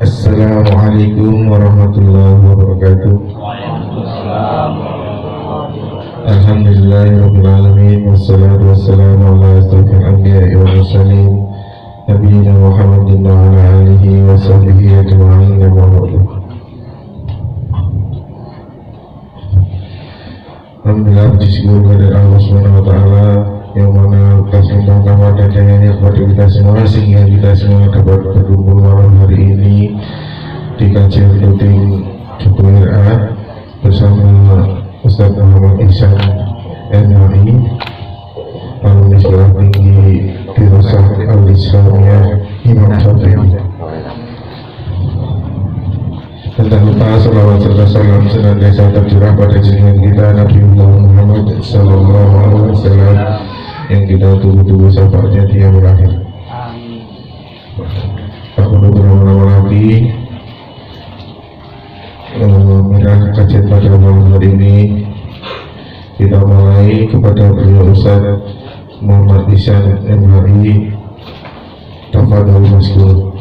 Assalamualaikum warahmatullahi wabarakatuh. Alhamdulillahirrahmanirrahim. Wassalatu wassalamu ala asyrafil anbiya'i wal mursalin Nabiyyina Muhammadin wa ala alihi wa sahbihi ajma'in. Alhamdulillah, puji syukur kepada Allah Subhanahu wa taala yang mana kasih tentang datangnya kepada kita semua sehingga kita semua dapat berkumpul malam hari ini di kajian rutin Jukuirah bersama Ustaz Muhammad Ihsan MHI, alumni sekolah tinggi Dirasah Al-Islamiyah Imam Syafi'i. Dan lupa salawat serta salam senantiasa tercurah pada junjungan kita Nabi Muhammad Sallallahu Alaihi Wasallam yang kita tunggu-tunggu syafaatnya dia berakhir. Aku berlama-lama lagi merah kajian pada malam hari ini. Kita mulai kepada beliau Ustaz Muhammad Ihsan MHI. Tafadhol maskur.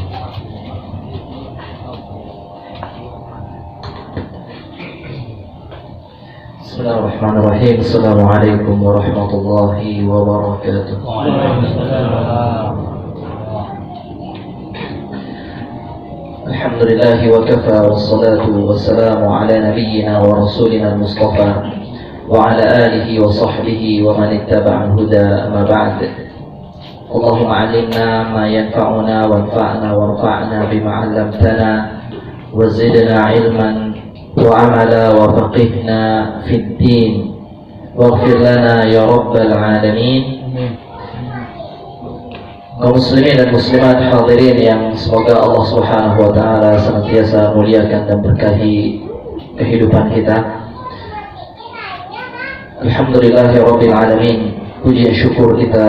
Bismillahirrahmanirrahim. Assalamualaikum warahmatullahi wabarakatuh. Alhamdulillahi wa kafa wassalatu wassalamu ala nabiyyina wa rasulina al-mustafa wa ala alihi wa sahbihi wa man ittaba'a al-huda amma ba'd. Allahumma 'allimna ma yanfa'una wanfa'na warfa'na bima 'allamtana wa zidna 'ilman وعملا وفقهنا في الدين واغفر لنا يا رب العالمين. Kaum muslimin dan muslimat hadirin yang semoga Allah Subhanahu wa taala senantiasa muliakan dan berkahi kehidupan kita. Alhamdulillahirabbil alamin. Puji dan syukur kita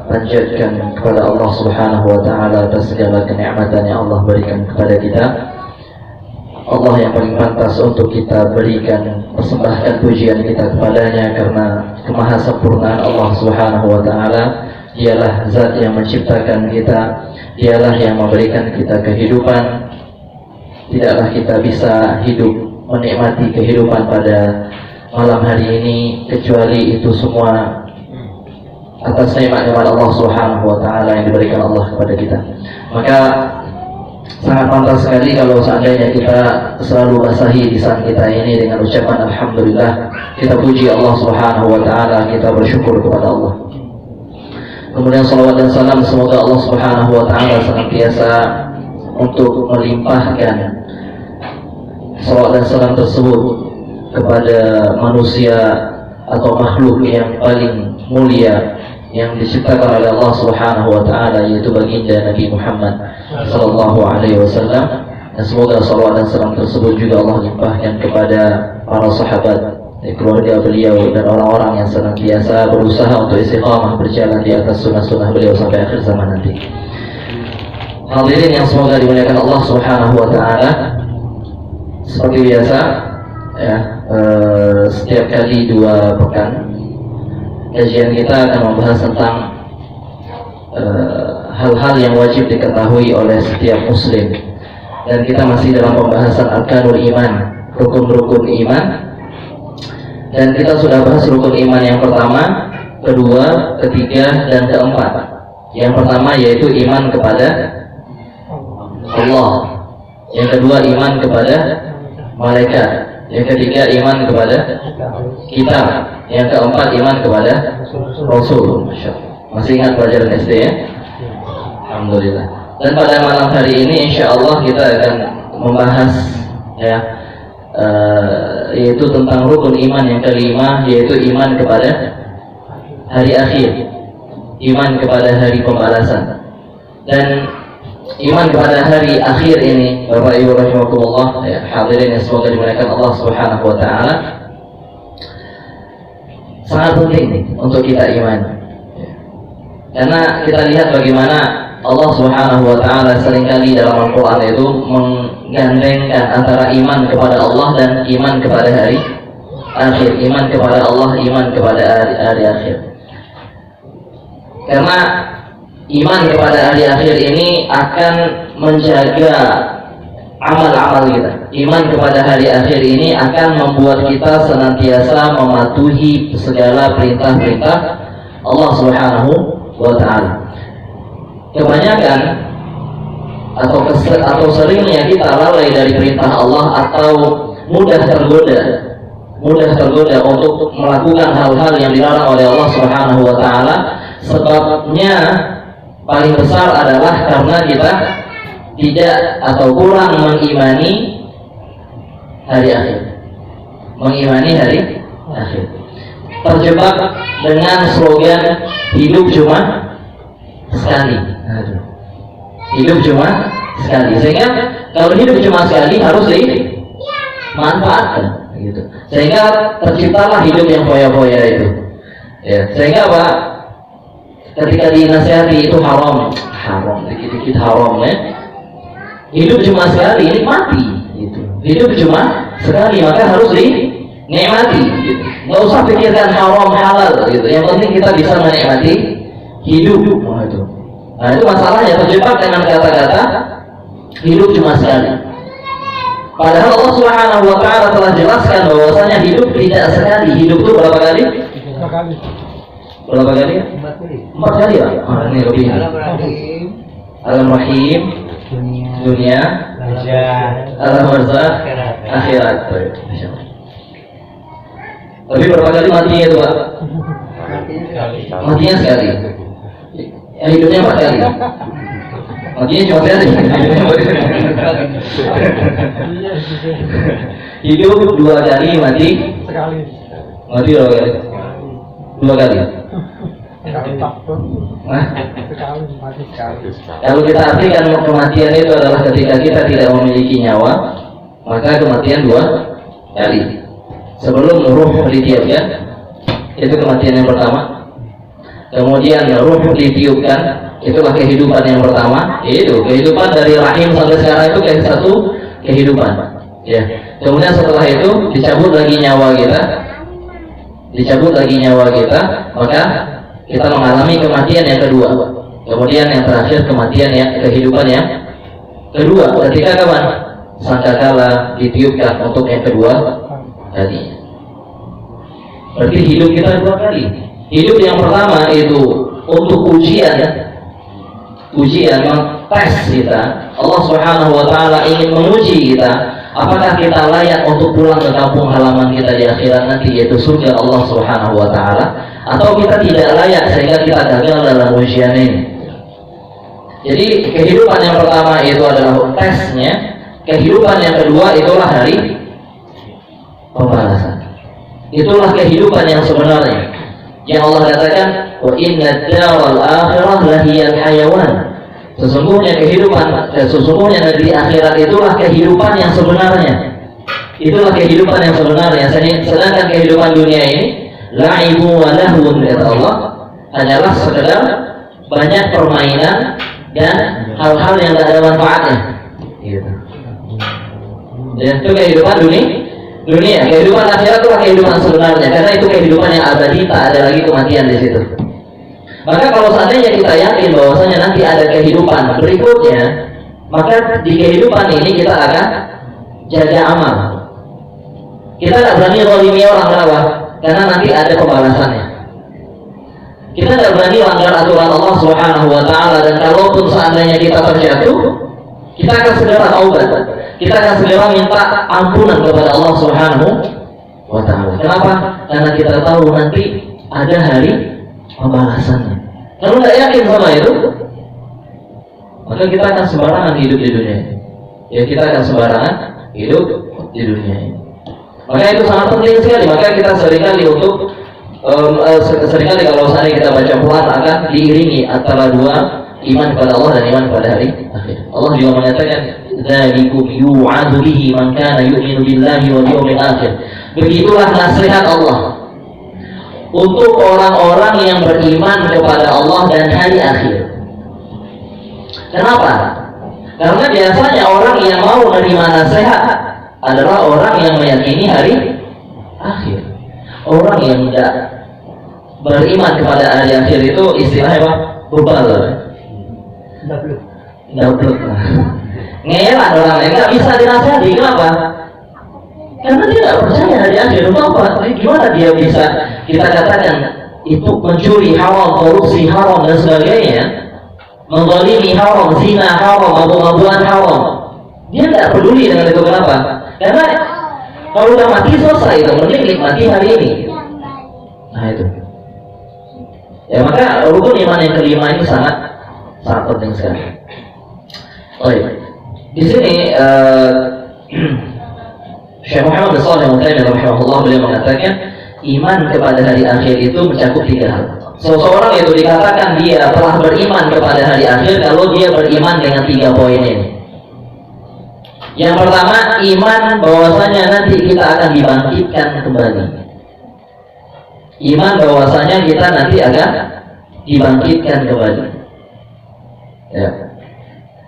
panjatkan kepada Allah Subhanahu wa taala atas segala kenikmatan yang Allah berikan kepada kita. Allah yang paling pantas untuk kita berikan, persembahkan pujian kita kepadanya, karena kemahasempurnaan Allah Subhanahu wa taala. Dialah zat yang menciptakan kita, dialah yang memberikan kita kehidupan. Tidaklah kita bisa hidup menikmati kehidupan pada malam hari ini kecuali itu semua atas nikmat Allah Subhanahu wa taala yang diberikan Allah kepada kita. Maka sangat pantas sekali kalau seandainya kita selalu basahi lisan kita ini dengan ucapan Alhamdulillah. Kita puji Allah Subhanahu wa ta'ala, kita bersyukur kepada Allah. Kemudian salawat dan salam semoga Allah Subhanahu wa ta'ala senantiasa untuk melimpahkan salawat dan salam tersebut kepada manusia atau makhluk yang paling mulia yang diciptakan oleh Allah Subhanahu wa taala, yaitu baginda Nabi Muhammad sallallahu alaihi wasallam. Dan semoga salawat dan salam tersebut juga Allah limpahkan kepada para sahabat, keluarga beliau dan orang-orang yang senantiasa berusaha untuk istiqamah berjalan di atas sunnah-sunnah beliau sampai akhir zaman nanti. Hadirin yang semoga dimuliakan Allah Subhanahu wa taala, seperti biasa ya, setiap kali 2 pekan kajian kita akan membahas tentang hal-hal yang wajib diketahui oleh setiap muslim. Dan kita masih dalam pembahasan arkanul iman, rukun-rukun iman. Dan kita sudah bahas rukun iman yang pertama, kedua, ketiga, dan keempat. Yang pertama yaitu iman kepada Allah. Yang kedua iman kepada malaikat. Yang ketiga iman kepada kitab. Yang keempat iman kepada Rasul. Masih ingat pelajaran SD ya? Alhamdulillah. Dan pada malam hari ini insya Allah kita akan membahas ya, yaitu tentang rukun iman yang kelima, yaitu iman kepada hari akhir, iman kepada hari pembalasan. Dan iman kepada hari akhir ini, Bapak Ibu rahimakumullah, ya, hadirin yang semoga dimuliakan Allah Subhanahu wa taala, sangat penting untuk kita imani. Karena kita lihat bagaimana Allah Subhanahu wa taala seringkali dalam Al-Qur'an itu menggandengkan antara iman kepada Allah dan iman kepada hari akhir, iman kepada Allah, iman kepada hari akhir. Karena iman kepada hari akhir ini akan menjaga amal-amal kita. Iman kepada hari akhir ini akan membuat kita senantiasa mematuhi segala perintah-perintah Allah Subhanahu wa Ta'ala. Kebanyakan atau seringnya kita lalai dari perintah Allah atau mudah tergoda untuk melakukan hal-hal yang dilarang oleh Allah Subhanahu wa Ta'ala. Sebabnya paling besar adalah karena kita tidak atau kurang mengimani hari akhir. Terjebak dengan slogan hidup cuma sekali. Hidup cuma sekali. Sehingga kalau hidup cuma sekali harus dimanfaatkan gitu. Sehingga terciptalah hidup yang foya-foya itu. Ya, sehingga apa? Ketika dinasihati itu haram, dikit-dikit haram ya. Hidup cuma sekali, ini mati gitu. Hidup cuma sekali, maka harus dinikmati gitu. Nggak usah pikirkan haram halal gitu. Yang penting kita bisa menikmati hidup. Nah itu masalahnya, terjebak dengan kata-kata hidup cuma sekali. Padahal Allah Subhanahu wa Ta'ala telah jelaskan bahwasanya hidup tidak sekali. Hidup itu berapa kali? 4 kali. Berapa kali? 4 kali ya? Ini lebih. Alam Rahim, dunia, alam barzakh, akhirat. Tapi berapa kali matinya itu Pak? Matinya sekali. Hidupnya 4 kali. Matinya cuma sekali. Hidup 2 kali, mati Sekali. Mati berapa kali? 2 kali. Sekali mati sekali. Kalau kita artikan kematian itu adalah ketika kita tidak memiliki nyawa, maka kematian 2 kali. Sebelum ruh ditiupkan, itu kematian yang pertama. Kemudian ruh ditiupkan, itulah kehidupan yang pertama. Itu kehidupan dari rahim sampai sekarang itu kayak satu kehidupan. Ya. Kemudian setelah itu dicabut lagi nyawa kita, maka kita mengalami kematian yang kedua. Kemudian yang terakhir kematian kehidupan yang kedua. Ketika kapan? Sangkakala ditiupkan untuk yang kedua kali. Berarti hidup kita 2 kali. Hidup yang pertama itu untuk ujian, tes kita. Allah Subhanahu wa Ta'ala ingin menguji kita, apakah kita layak untuk pulang ke kampung halaman kita di akhirat nanti, yaitu surga Allah Subhanahu wa Ta'ala, atau kita tidak layak sehingga kita gagal dalam ujian ini. Jadi kehidupan yang pertama itu adalah tesnya, kehidupan yang kedua itulah hari pembalasan. Itulah kehidupan yang sebenarnya. Yang Allah katakan, wa inna ad-daral akhirah lahiyal hayawan. Sesungguhnya negeri akhirat itulah kehidupan yang sebenarnya. Itulah kehidupan yang sebenarnya. Sedangkan kehidupan dunia ini la'ibu wa lahun, kata Allah, hanyalah sekedar banyak permainan dan hal-hal yang tidak ada manfaatnya. Gitu. Dan itu kehidupan dunia. Kehidupan akhirat itulah kehidupan sebenarnya, karena itu kehidupan yang abadi, tak ada lagi kematian di situ. Maka kalau seandainya kita yakin bahwasanya nanti ada kehidupan berikutnya, maka di kehidupan ini kita akan jaga amal. Kita tidak berani zalimi orang, kenapa? Karena nanti ada pembalasannya. Kita tidak berani langgar aturan Allah Subhanahu wa Ta'ala, dan kalaupun seandainya kita terjatuh, kita akan segera taubat. Kita akan segera minta ampunan kepada Allah Subhanahu wa Ta'ala. Kenapa? Karena kita tahu nanti ada hari pembalasannya. Kalau nggak yakin sama itu, maka kita akan sembarangan hidup di dunia ini. Ya, kita akan sembarangan hidup di dunia ini. Maka itu sangat penting sekali. Maka kita seringkali seringkali kalau seandainya kita baca Quran akan diiringi antara dua, iman kepada Allah dan iman kepada hari akhir. Allah juga menyatakan, dzalikum yu'adzu bihi man kana yu'minu billahi wal yawmil akhir. Begitulah nasihat Allah untuk orang-orang yang beriman kepada Allah dan hari akhir. Kenapa? Karena biasanya orang yang mau menerima nasihat adalah orang yang meyakini hari akhir. Orang yang tidak beriman kepada hari akhir itu istilahnya apa? Bebal. Double. ngelan orang lain, nggak bisa dinasihati. Kenapa? Karena dia nggak percaya hari akhir. Apa? Gimana dia bisa kita katakan itu mencuri haram, korupsi haram dan sebagainya, menzalimi haram, zina haram, mabuk-mabukan haram. Dia nggak peduli dengan itu. Kenapa? Karena kalau udah mati selesai itu, mending nikmati hari ini. Nah itu. Ya maka rukun iman yang kelima ini sangat penting sekali. Oh iya. Di sini Syekh Muhammad bin Shalih Al-Utsaimin rahimahullah beliau mengatakan iman kepada hari akhir itu mencakup 3 hal. Seseorang itu dikatakan dia telah beriman kepada hari akhir kalau dia beriman dengan 3 poin ini. Yang pertama, iman bahwasanya nanti kita akan dibangkitkan kembali. Iman bahwasanya kita nanti akan dibangkitkan kembali. Ya.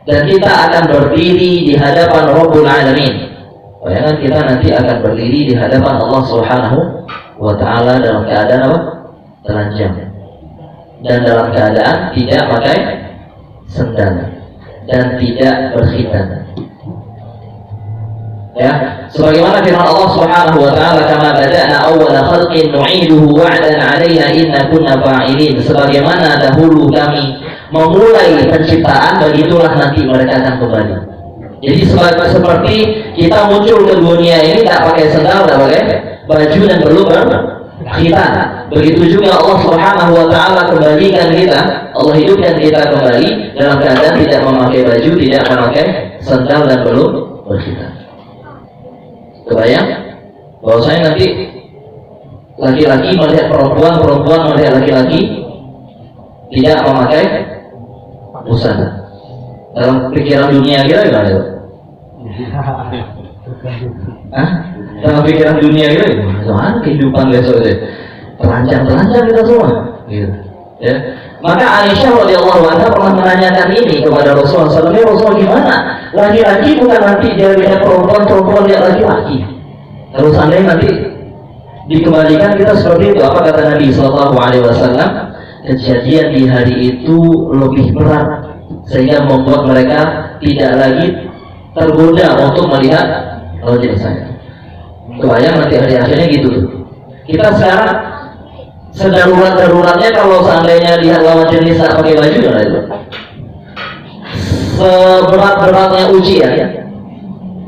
Dan kita akan berdiri di hadapan Rabbul Alamin. Bayangkan kita nanti akan berdiri di hadapan Allah Subhanahu wa Ta'ala dalam keadaan apa? Telanjang. Dan dalam keadaan tidak pakai sendal dan tidak berkhitan. Ya, sebagaimana firman Allah Subhanahu wa Ta'ala, kama bada'na awwala khalqin nu'iduhu wa'dan 'alaina inna kunna fa'ilin. Sebagaimana dahulu kami memulai penciptaan, begitulah nanti mereka akan kembali. Jadi seperti kita muncul ke dunia ini tak pakai sendal, tak pakai baju dan belum berkhitan. Begitu juga Allah Subhanahu wa Ta'ala kembalikan kita, Allah hidupkan kita kembali dalam keadaan tidak memakai baju, tidak memakai sendal dan belum berkhitan. Kebayang bahwasanya nanti laki-laki melihat perempuan, perempuan melihat laki-laki tidak memakai busana. Dalam pikiran dunia kita gimana itu? Dalam pikiran dunia kita gimana kehidupan besok itu? Telanjang kita semua gitu. Ya. Maka Aisyah radhiyallahu anha pernah menanyakan ini kepada Rasulullah SAW. Rasulullah, gimana? Laki-laki bukan nanti dia lihat perempuan, perempuan lihat laki-laki. Kalau seandainya nanti dikembalikan kita seperti itu, apa kata Nabi SAW? Kejadian di hari itu lebih berat sehingga membuat mereka tidak lagi tergoda untuk melihat wajah saya. Kebayang nanti hari akhirnya gitu tuh. Kita sekarang sedarurat-daruratnya kalau seandainya lihat lawan jenis tak pakai baju kan itu. Seberat-beratnya ujian ya.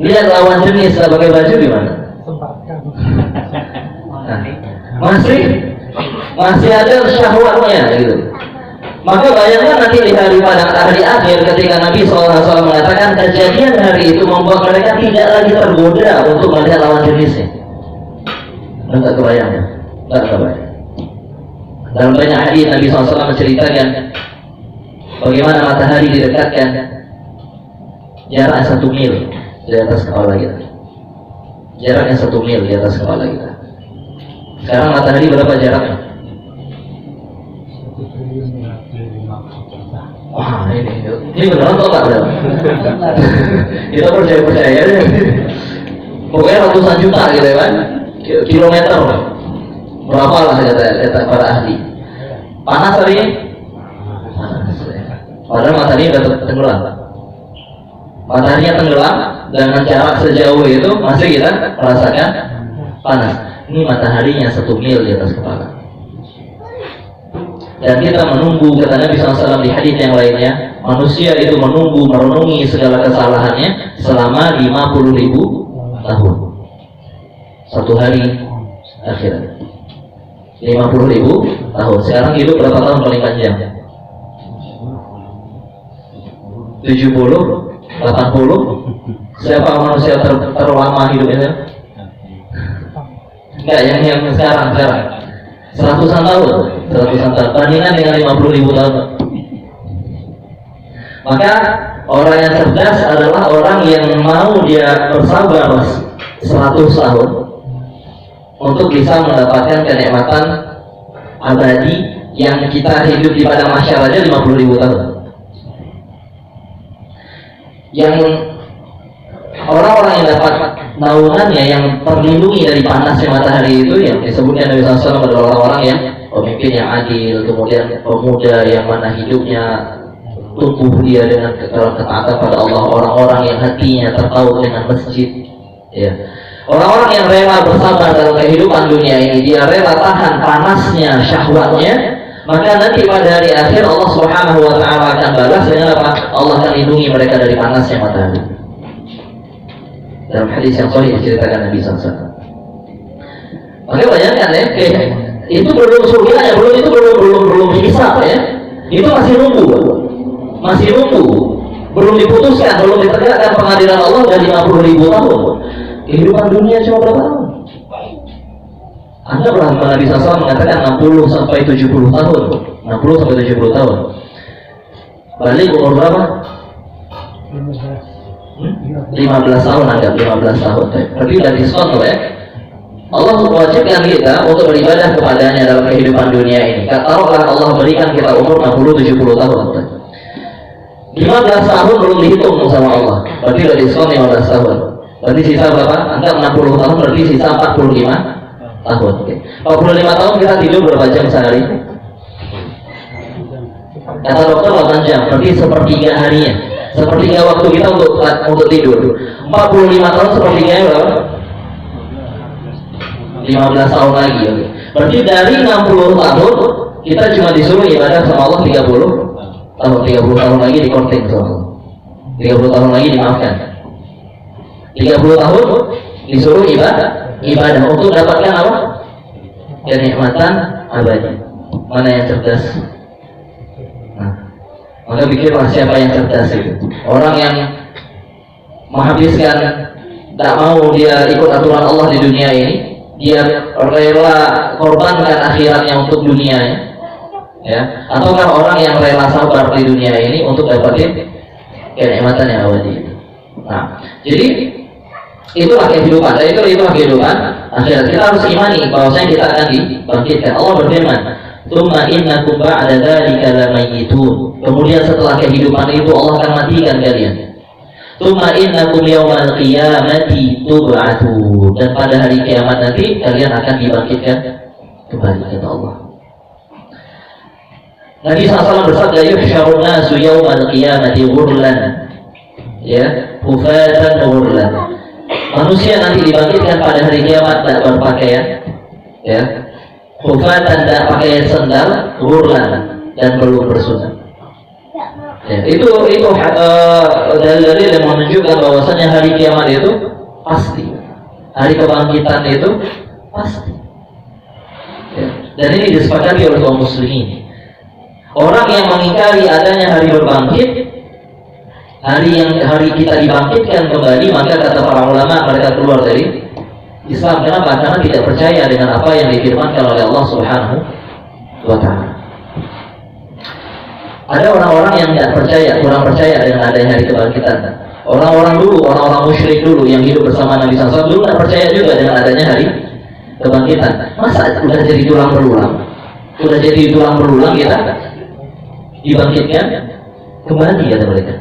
Lihat lawan jenis tak pakai baju gimana? Nah, masih ada syahwatnya gitu. Maka bayangkan nanti di pada hari akhir ketika Nabi SAW mengatakan kejadian hari itu membuat mereka tidak lagi tergoda untuk melihat lawan jenisnya. Enggak kebayang ya? Enggak kebayang. Dalam banyak hadis Nabi SAW menceritakan bagaimana matahari didekatkan jarak 1 mil di atas kepala kita. Jaraknya 1 mil di atas kepala kita. Sekarang matahari berapa jaraknya? Wah ini beneran atau enggak? Kita percaya deh. Pokoknya ratusan juta gitu ya kan? Kilometer berapa lah kata para ahli. Panas hari ini? Panas. Padahal matahari udah tenggelam. Mataharinya tenggelam dengan jarak sejauh itu masih kita merasakan panas. Ini mataharinya 1 mil di atas kepala. Dan kita menunggu, kata Nabi SAW di hadis yang lainnya, manusia itu menunggu merenungi segala kesalahannya selama 50.000 tahun. 1 hari akhirat 50.000 tahun. Sekarang hidup berapa tahun paling panjang? 70, 80. Siapa manusia terlama hidupnya? Enggak, yang sekarang 100-an tahun. Bandingan dengan 50.000 tahun. Maka orang yang cerdas adalah orang yang mau dia bersabar 100 tahun untuk bisa mendapatkan kenikmatan abadi yang kita hidup di padang mahsyar aja 50.000 tahun. Yang orang-orang yang dapat naungannya, yang terlindungi dari panasnya matahari itu yang disebutkan Nabi SAW adalah orang-orang yang pemimpin yang adil, kemudian pemuda yang mana hidupnya tumbuh dia dengan ketaatan pada Allah, orang-orang yang hatinya terpaut dengan masjid, ya. Orang-orang yang rela bersabar dalam kehidupan dunia ini, dia rela tahan panasnya syahwatnya, maka nanti pada hari akhir Allah Subhanahu wa taala akan balas dengan apa? Allah akan lindungi mereka dari panasnya matahari. Dalam hadis yang sahih diceritakan Nabi SAW. Maka bayangkan ya, itu belum surga ya, belum hisab ya. Itu masih nunggu, belum diputuskan, belum ditegakkan pengadilan Allah udah 50.000 tahun. Kehidupan dunia cuma berapa tahun? Anggaplah Nabi SAW mengatakan 60 sampai 70 tahun. 60 sampai 70 tahun. Balik umur berapa? 15 tahun, anggap 15 tahun. Berarti udah diskon tuh ya. Allah mewajibkan kita untuk beribadah kepadanya dalam kehidupan dunia ini. Taruhlah Allah berikan kita umur 60-70 tahun. 15 tahun belum dihitung sama Allah. Berarti udah diskon 15 tahun. Berarti sisa berapa? Anggap 60 tahun, berarti sisa 45 tahun. Okay. 45 tahun kita tidur berapa jam sehari? Kata dokter 8 jam, berarti sepertiga harinya. Sepertiga waktu kita untuk tidur. 45 tahun sepertiganya berapa? 15 tahun lagi. Okay. Berarti dari 60 tahun kita cuma disuruh ibadah sama Allah 30 tahun. 30 tahun lagi dikorting sama Allah. 30 tahun lagi dimaafkan. 30 tahun disuruh ibadah untuk dapatkan apa? Kenikmatan abadi. Mana yang cerdas? Nah, maka pikirlah siapa yang cerdas itu. Orang yang menghabiskan, tak mau dia ikut aturan Allah di dunia ini, dia rela korbankan akhiratnya untuk dunianya, ya. Ataukah orang yang rela sabar di dunia ini untuk dapatin kenikmatan yang abadi. Nah, jadi itulah kehidupan, dan itulah kehidupan akhirat. Kita harus imani bahwasanya kita akan dibangkitkan. Allah berfirman, "Tsumma innakum ba'da dzalika lamayitun." Kemudian setelah kehidupan itu Allah akan matikan kalian. "Tsumma innakum yaumal qiyamati tub'atsun." Dan pada hari kiamat nanti kalian akan dibangkitkan kembali, kata Allah. Nabi SAW bersabda, "Yuhsyarun nasu yaumal qiyamati ghurlan." Ya, hufatan ghurlan. Manusia nanti dibangkitkan pada hari kiamat tak berpakaian, ya, hufatan, tak pakaian sendal, ghurlan, dan belum bersunat. Ya, itu dalil yang menunjukkan bahwasanya hari kiamat itu pasti, hari kebangkitan itu pasti. Ya, dan ini disepakati oleh kaum muslimin. Orang yang mengingkari adanya hari berbangkit, hari kita dibangkitkan kembali, maka kata para ulama mereka keluar dari Islam. Kenapa? Karena tidak percaya dengan apa yang difirmankan oleh Allah Subhanahu wa ta'ala. Ada orang-orang yang tidak percaya, kurang percaya dengan adanya hari kebangkitan. Orang-orang dulu, orang-orang musyrik dulu yang hidup bersama Nabi SAW dulu tidak percaya juga dengan adanya hari kebangkitan. Masa udah jadi tulang berulang? Udah jadi tulang berulang kita dibangkitkan kembali, kata mereka.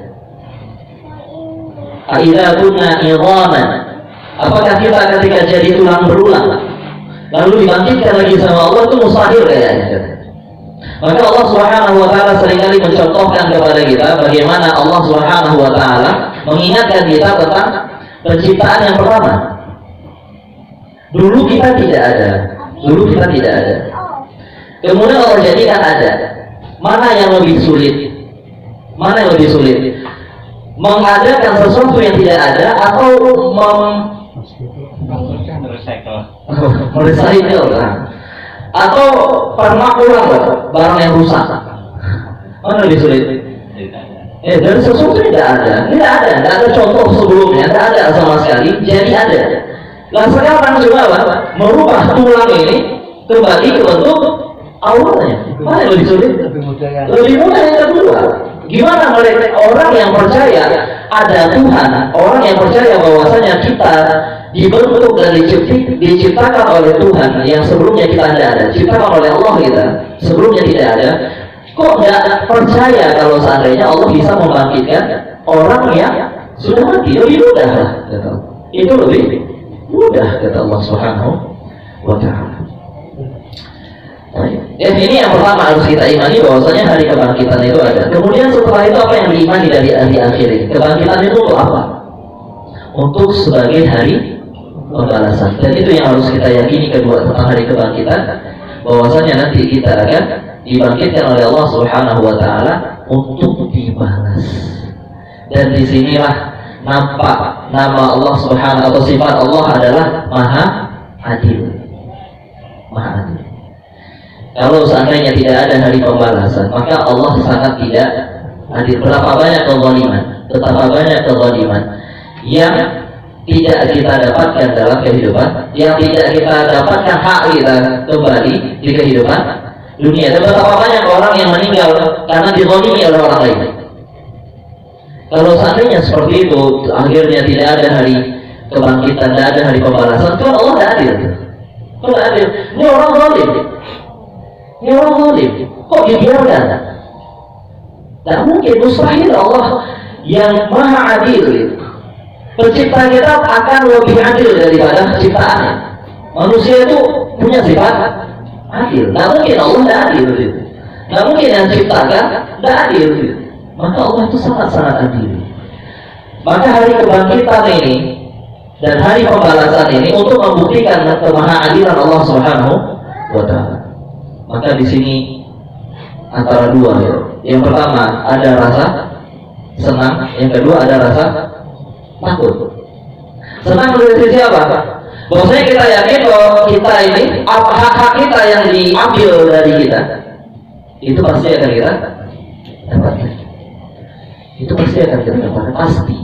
Aidza kunna idhaman, apakah kita ketika jadi tulang berulang lalu dibangkitkan lagi sama Allah, itu mustahil kayaknya. Maka Allah Subhanahu wa ta'ala seringkali mencontohkan kepada kita bagaimana Allah Subhanahu wa ta'ala mengingatkan kita tentang penciptaan yang pertama. Dulu kita tidak ada. Kemudian Allah jadikan ada. Mana yang lebih sulit? Mengadakan sesuatu yang tidak ada atau merecycle, atau permak-ulang barang yang rusak? Mana lebih sulit? Dari sesuatu tidak ada contoh sebelumnya, tidak ada sama sekali, jadi ada. Nah sekarang coba merubah tulang ini kembali ke bentuk awalnya. Mana yang lebih sulit? Lebih mudah yang kedua. Gimana mereka orang yang percaya ada Tuhan, orang yang percaya bahwasanya kita dibentuk dan diciptakan oleh Tuhan yang sebelumnya kita tidak ada, diciptakan oleh Allah kita sebelumnya tidak ada, kok nggak percaya kalau seandainya Allah bisa membangkitkan orang yang sudah mati? Lebih mudah lah, kata. Itu lebih mudah, kata Allah Subhanahu wa ta'ala. Ya, ini yang pertama harus kita imani bahwasanya hari kebangkitan itu ada. Kemudian setelah itu apa yang diimani dari hari akhir ini? Kebangkitan itu untuk apa? Untuk sebagai hari pembalasan. Dan itu yang harus kita yakini kedua tentang hari kebangkitan, bahwasanya nanti kita akan dibangkitkan oleh Allah Subhanahu wa taala untuk dibalas. Dan disinilah nampak nama Allah Subhanahu atau sifat Allah adalah Maha Adil. Maha Adil. Kalau seandainya tidak ada hari pembalasan, maka Allah sangat tidak adil. Berapa banyak kezaliman, betapa banyak kezaliman yang tidak kita dapatkan dalam kehidupan, yang tidak kita dapatkan hak kita kembali di kehidupan dunia. Dan betapa banyak orang yang meninggal karena dizalimi oleh orang lain. Kalau seandainya seperti itu, akhirnya tidak ada hari kebangkitan, tidak ada hari pembalasan, kan Allah tidak adil. Tidak adil. Ini orang zalim. Ini orang zalim. Kok dibiarkan? Tidak mungkin, mustahil. Allah yang Maha Adil, pencipta kita akan lebih adil daripada ciptaannya. Manusia itu punya sifat adil. Tidak mungkin Allah tidak adil. Tidak mungkin yang ciptakan tidak adil. Maka Allah itu sangat-sangat adil. Maka hari kebangkitan ini dan hari pembalasan ini untuk membuktikan kemahaadilan Allah Subhanahu wa taala. Maka di sini antara dua ya. Yang pertama ada rasa senang, yang kedua ada rasa takut. Senang dari sisi apa? Bahwasanya kita yakin bahwa kita ini hak-hak kita yang diambil dari kita itu pasti akan kita dapatkan. Itu pasti akan kita dapatkan, pasti.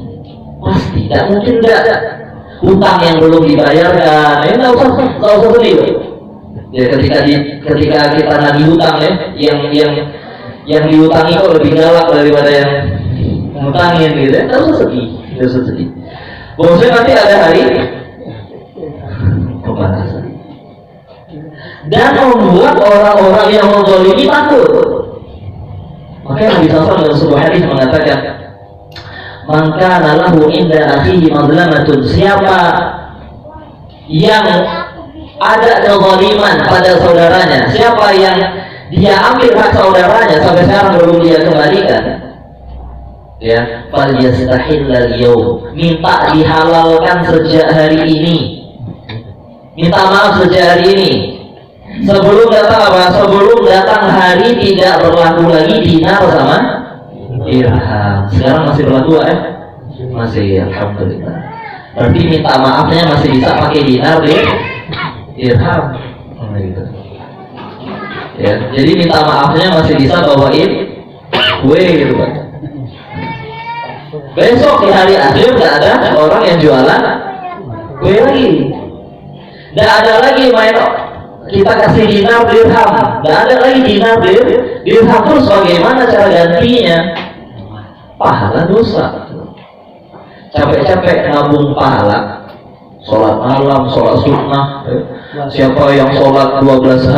Tidak mungkin tidak ada hutang yang belum dibayarkan. Ini nggak usah sedih. Ya, ketika kita nagih hutang ya, yang dihutangi kok lebih galak daripada yang mengutangin gitu ya, nggak usah sedih. Bahwasanya nanti ada hari pembalasan dan membuat orang-orang yang menzalimi takut. Maka Nabi SAW dalam sebuah hadis mengatakan, "Man kana lahu inda akhihi mazlamatun," siapa yang ada kezaliman pada saudaranya, siapa yang dia ambil hak saudaranya sampai sekarang belum dia kembalikan, ya, falyastahillal yaum, minta dihalalkan sejak hari ini, minta maaf sejak hari ini. Sebelum datang apa? Sebelum datang hari tidak berlaku lagi dinar sama dirham. Sekarang masih berlaku ya? Masih, alhamdulillah. Berarti minta maafnya masih bisa pakai dinar dirham. Gitu. Ya, jadi minta maafnya masih bisa bawain kue gitu kan. Besok di hari akhir nggak ada orang yang jualan kue lagi. Nggak ada lagi main kita kasih dinar dirham, nggak ada lagi dinar dirham. Terus bagaimana cara gantinya? Pahala dosa. Capek-capek nabung pahala, sholat malam, sholat sunnah. Siapa yang sholat 12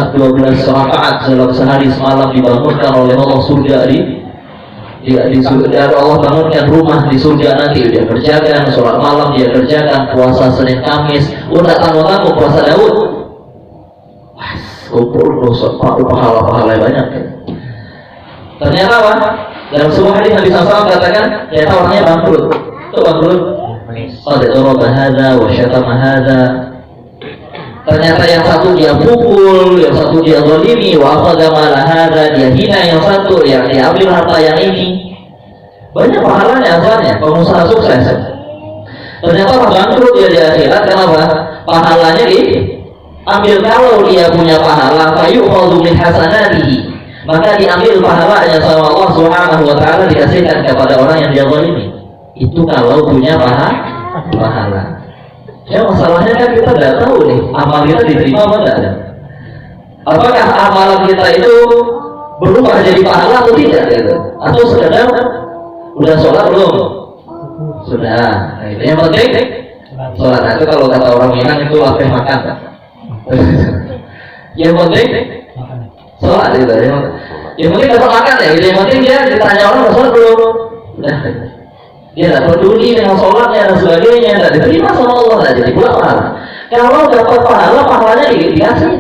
rakaat dalam sehari semalam dibangunkan oleh Allah surga di surga. Allah bangunkan rumah di surga nanti dia kerjakan, sholat malam dia kerjakan, puasa Senin Kamis, udah tanggung-tanggung puasa Daud. Kumpul dosa, pahala banyak. Ternyata apa? Dalam sebuah hadis Nabi SAW katakan, ternyata orangnya bangkrut. Itu bangkrut. Qad daraba hadza wa syatama hadza. Ternyata yang satu dia pukul, yang satu dia zalimi, wa akhadha mala hadza, dia hina yang satu, yang dia ambil harta yang ini. Banyak pahalanya asalnya, pengusaha sukses. Ternyata orang bangkrut dia di akhirat, kenapa? Pahalanya ambil. Kalau dia punya pahala, fayu'khadhu min hasanatihi, maka diambil pahalanya sama Allah Subhanahu wa taala dikasihkan kepada orang yang dia zalimi. Itu kalau punya pahala. Ya masalahnya kan kita tidak tahu nih amal kita diterima apa enggak. Apakah amalan kita itu berubah jadi pahala atau tidak gitu? Atau sekedar udah sholat belum? Sudah. Nah, itu yang penting sholat. Itu kalau kata orang Minang itu lapeh makan. Yang penting sholat gitu. Yang penting dapat makan ya. Yang penting dia ditanya orang udah sholat belum? Udah. Dia tidak peduli dengan sholatnya dan sebagainya, tidak diterima sama Allah, tidak jadi pula pahala. Kalau dapat pahala, pahalanya dikasih.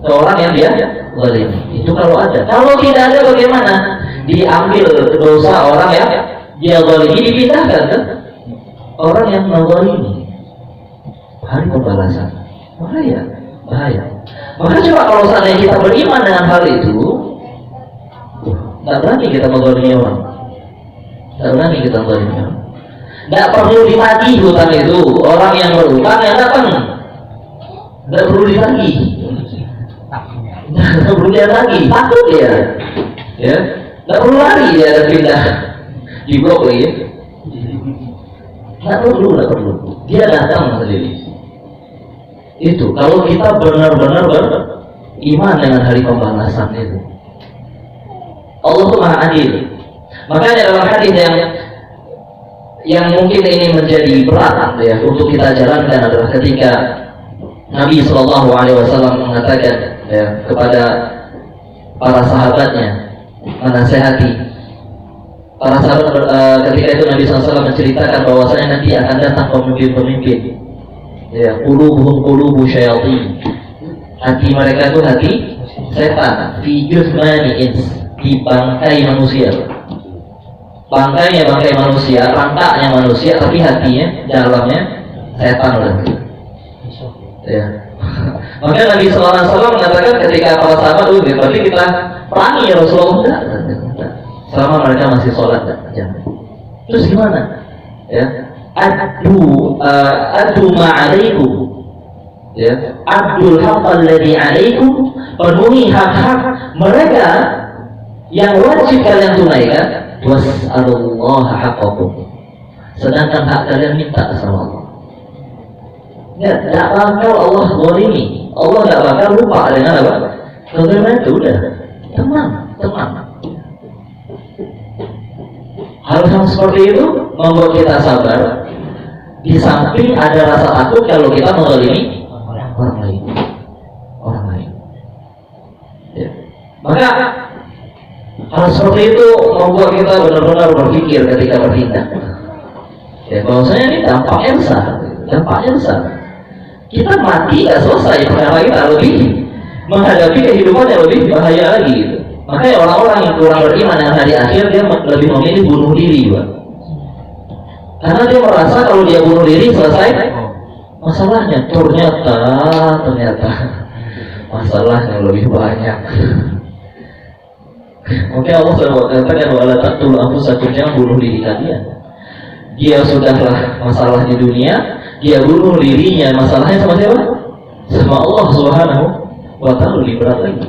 ke orang yang dia zalimi. Itu kalau ada. Kalau tidak ada bagaimana? Diambil dosa orang yang dia zalimi, dipindahkan ke orang yang menzalimi. Hari pembalasan. Bahaya. Maka coba kalau seandainya kita beriman dengan hal itu, tidak berani kita menzalimi orang. Tidak berani kita menzalimi orang. Tidak perlu ditagih hutang itu. Orang yang berhutang yang datang. Tidak perlu ditagih. Tidak perlu dia lagi. Takut dia. Ya. Tidak perlu lari dia ada pindah di blok lagi. Tidak perlu. Dia datang sendiri. Itu kalau kita benar-benar beriman dengan hari pembalasan itu. Allah itu Maha Adil. Makanya dalam hadis yang mungkin ini menjadi berat ya untuk kita jalankan adalah ketika Nabi Shallallahu Alaihi Wasallam mengatakan ya, kepada para sahabatnya, menasehati para sahabat ketika itu Nabi SAW menceritakan bahwasanya nanti akan datang pemimpin-pemimpin ya, qulubuhum syayatin, hati mereka itu hati setan, fi jusmani ins, di bangkai manusia, bangkai manusia, rangkanya manusia, tapi hatinya dalamnya setan lagi. Ya. Maka Nabi SAW mengatakan ketika para sahabat berarti kita perangi ya Rasulullah, enggak. Selama mereka masih sholat, jangan. Terus gimana? Ya, adu ma'alaikum, ya, adul haqqal ladzi 'alaikum, penuhi hak-hak mereka yang wajib kalian tunaikan, was'alullaha haqqakum, sedangkan hak kalian minta sama Allah. Ya, tidak bakal Allah zalimi. Allah tidak bakal lupa dengan apa? Kezaliman itu udah tenang. Hal-hal seperti itu membuat kita sabar. Di samping ada rasa takut kalau kita menzalimi orang lain. Ya. Maka hal seperti itu membuat kita benar-benar berpikir ketika bertindak. Ya, bahwasanya ini dampaknya besar. Kita mati nggak selesai, perkara kita lebih menghadapi kehidupan yang lebih bahaya lagi gitu. Makanya orang-orang yang kurang beriman dengan hari akhir, dia lebih memilih bunuh diri, Pak. Karena dia merasa kalau dia bunuh diri selesai masalahnya. Ternyata masalahnya lebih banyak. Oke, Allah sudah katakan wala taqtulu anfusakum, jangan bunuh diri kalian. Dia sudahlah masalah di dunia, dia bunuh dirinya, masalahnya sama siapa? Sama Allah Subhanahu wa ta'ala, lebih berat lagi.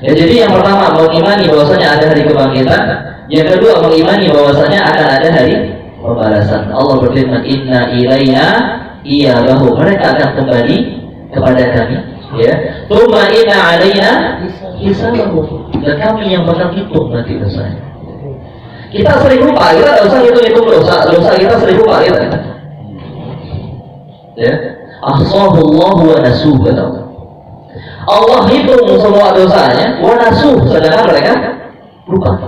Ya, jadi yang pertama mengimani bahwasanya ada hari kebangkitan, yang kedua mengimani bahwasanya akan ada hari pembalasan. Allah berfirman, inna ilaina iyabahum, mereka akan kembali kepada kami, ya. Tsumma inna alaina hisabahum, dan kami yang bakal hitung nanti dosanya. Kita sering lupa, kita tidak usah hitung dosa kita sering lupa kita. Ya, ahsahullahu wa nasuh, Allah hitung semua dosanya, wa nasuh, sedangkan mereka lupa.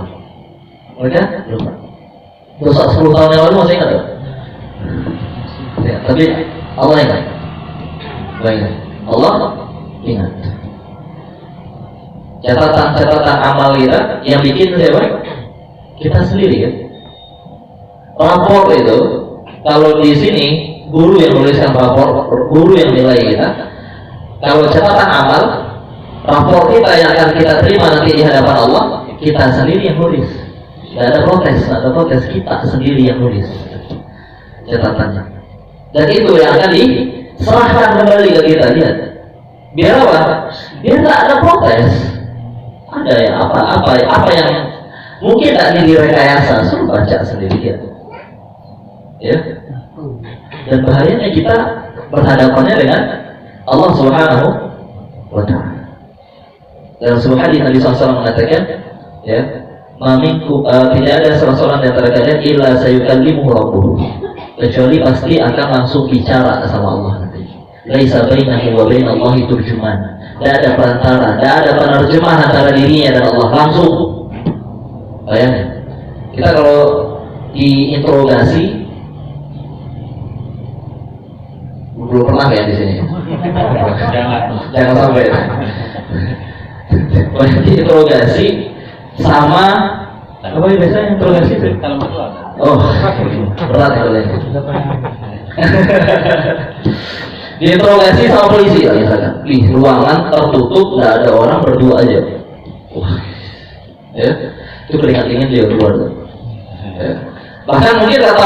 Dosa 10 tahun yang lalu masih ingat? Ya, tapi Allah ingat. Allah ingat. Catatan amal kita yang bikin siapa? Kita sendiri ya. Rapor itu, kalau di sini guru yang menuliskan rapor, guru yang nilai kita. Kalau catatan amal, rapor kita yang akan kita terima nanti di hadapan Allah, kita sendiri yang nulis. Tidak ada protes, kita sendiri yang nulis catatannya. Dan itu yang akan diserahkan kembali ke kita, lihat. Biar apa? Biar tidak ada protes. Ada ya apa yang mungkin tidak direkayasa, suruh baca sendiri ya. Ya. Dan bahayanya kita berhadapannya dengan Allah Subhanahu wa ta'ala. Dalam sebuah hadis Nabi SAW mengatakan, ya, tidak ada salah seorang di antara kalian illa sayukallimuhu rabbuhu, kecuali pasti akan langsung bicara sama Allah nanti. Laisa bainahu wa bainallahi turjuman. Tidak ada perantara, tidak ada penerjemah antara dirinya dan Allah, langsung. Bayangin, kita kalau diinterogasi, belum pernah ya di sini. Jangan sampai. Berarti interogasi sama apa ya biasanya interogasi itu? Oh, berat ya kalian. Diinterogasi sama polisi lah misalkan. Di ruangan tertutup, nggak ada orang, berdua aja. Wah, ya, itu keringat-keringat dia keluar tuh. Ya. Bahkan mungkin kata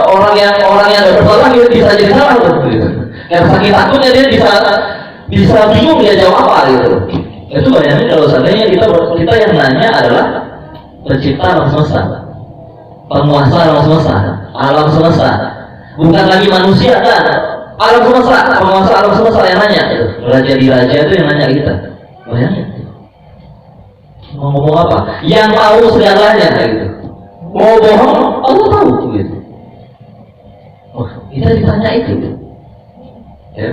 orang yang nggak bersalah dia bisa jadi salah tuh. Karena saking takutnya dia bisa bingung dia jawab apa gitu. Itu bayangin kalau seandainya kita yang nanya adalah pencipta alam semesta, penguasa alam semesta, bukan lagi manusia kan, alam semesta, penguasa alam semesta yang nanya, gitu. Raja di raja itu yang nanya kita. Bayangin, mau ngomong apa? Yang tahu segalanya gitu. Mau bohong, Allah tahu gitu. Oh, kita ditanya itu. Ya.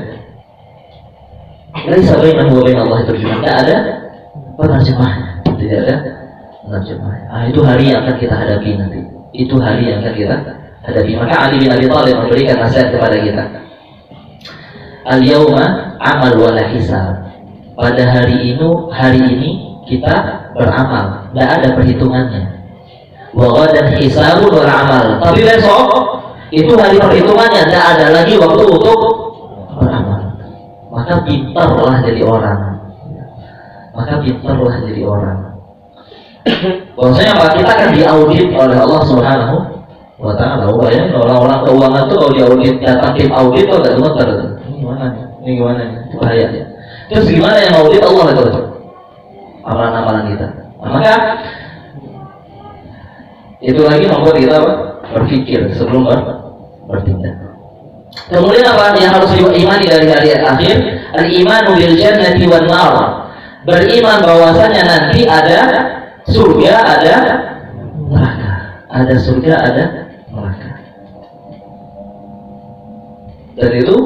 Laisa bainahu wa bain Allah terjemah. Tidak ada penerjemahnya. Tidak ada penerjemahnya. Itu hari yang akan kita hadapi nanti. Itu hari yang akan kita hadapi. Maka Ali bin Abi Thalib memberikan nasihat kepada kita. Al-yawma amal wala hisab. Pada hari ini kita beramal. Tidak ada perhitungannya. Wa ghadan hisabun wal amal. Tapi besok itu hari perhitungannya. Tidak ada lagi waktu untuk beramal. Maka pintarlah jadi orang. Bahwasanya apa? Kita akan diaudit oleh Allah Subhanahu wa Ta'ala. Bayangin orang-orang keuangan itu kalau diaudit, datang tim audit tuh nggak gemeter. Ini gimana nih? Itu bahaya ya. Terus gimana yang audit Allah itu? Amalan-amalan kita. Nah, maka itu lagi membuat kita berpikir sebelum bertindak. Kemudian apa yang harus diimani dari hari akhir? Al-imanu bil jannati wan nar. Beriman bahwasanya nanti ada surga, ada neraka. Ada surga, ada neraka. Dan itu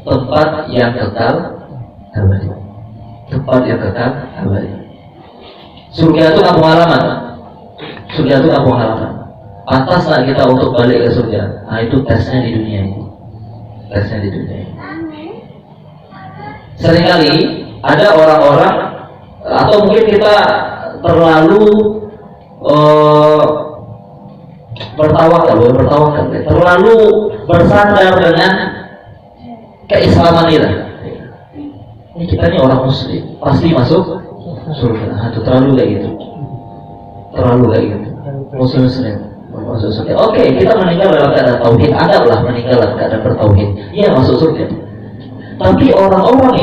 tempat yang kekal abadi. Tempat yang kekal abadi. Surga itu kampung halaman. Surga itu kampung halaman. Pantas nggak kita untuk balik ke surga? Nah, itu tesnya di dunia ini. Seringkali ada orang-orang atau mungkin kita terlalu bertawakal, terlalu bersandar dengan keislaman kita. Ini kita ini orang muslim, pasti masuk surga. Nah, itu terlalu kayak gitu. Muslim. Oke, kita meninggal dalam keadaan tauhid, anggaplah meninggal dalam keadaan bertauhid, iya masuk surga. Tapi orang-orang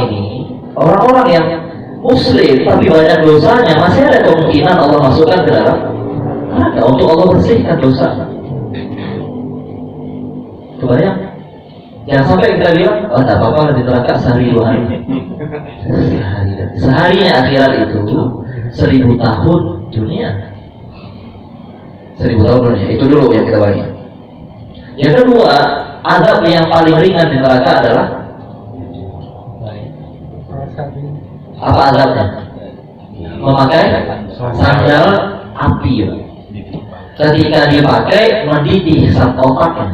yang muslim tapi banyak dosanya, masih ada kemungkinan Allah masukkan ke dalam neraka untuk Allah bersihkan dosa. Kebayang? Jangan sampai kita bilang, oh tak apa-apa di neraka sehari 2 hari. Seharinya akhirat itu 1000 tahun dunia. 1000 tahun dunia. Itu dulu yang kita bagi. Yang kedua, azab yang paling ringan di neraka adalah apa azabnya? Memakai sandal api. Ketika dipakai mendidih otaknya.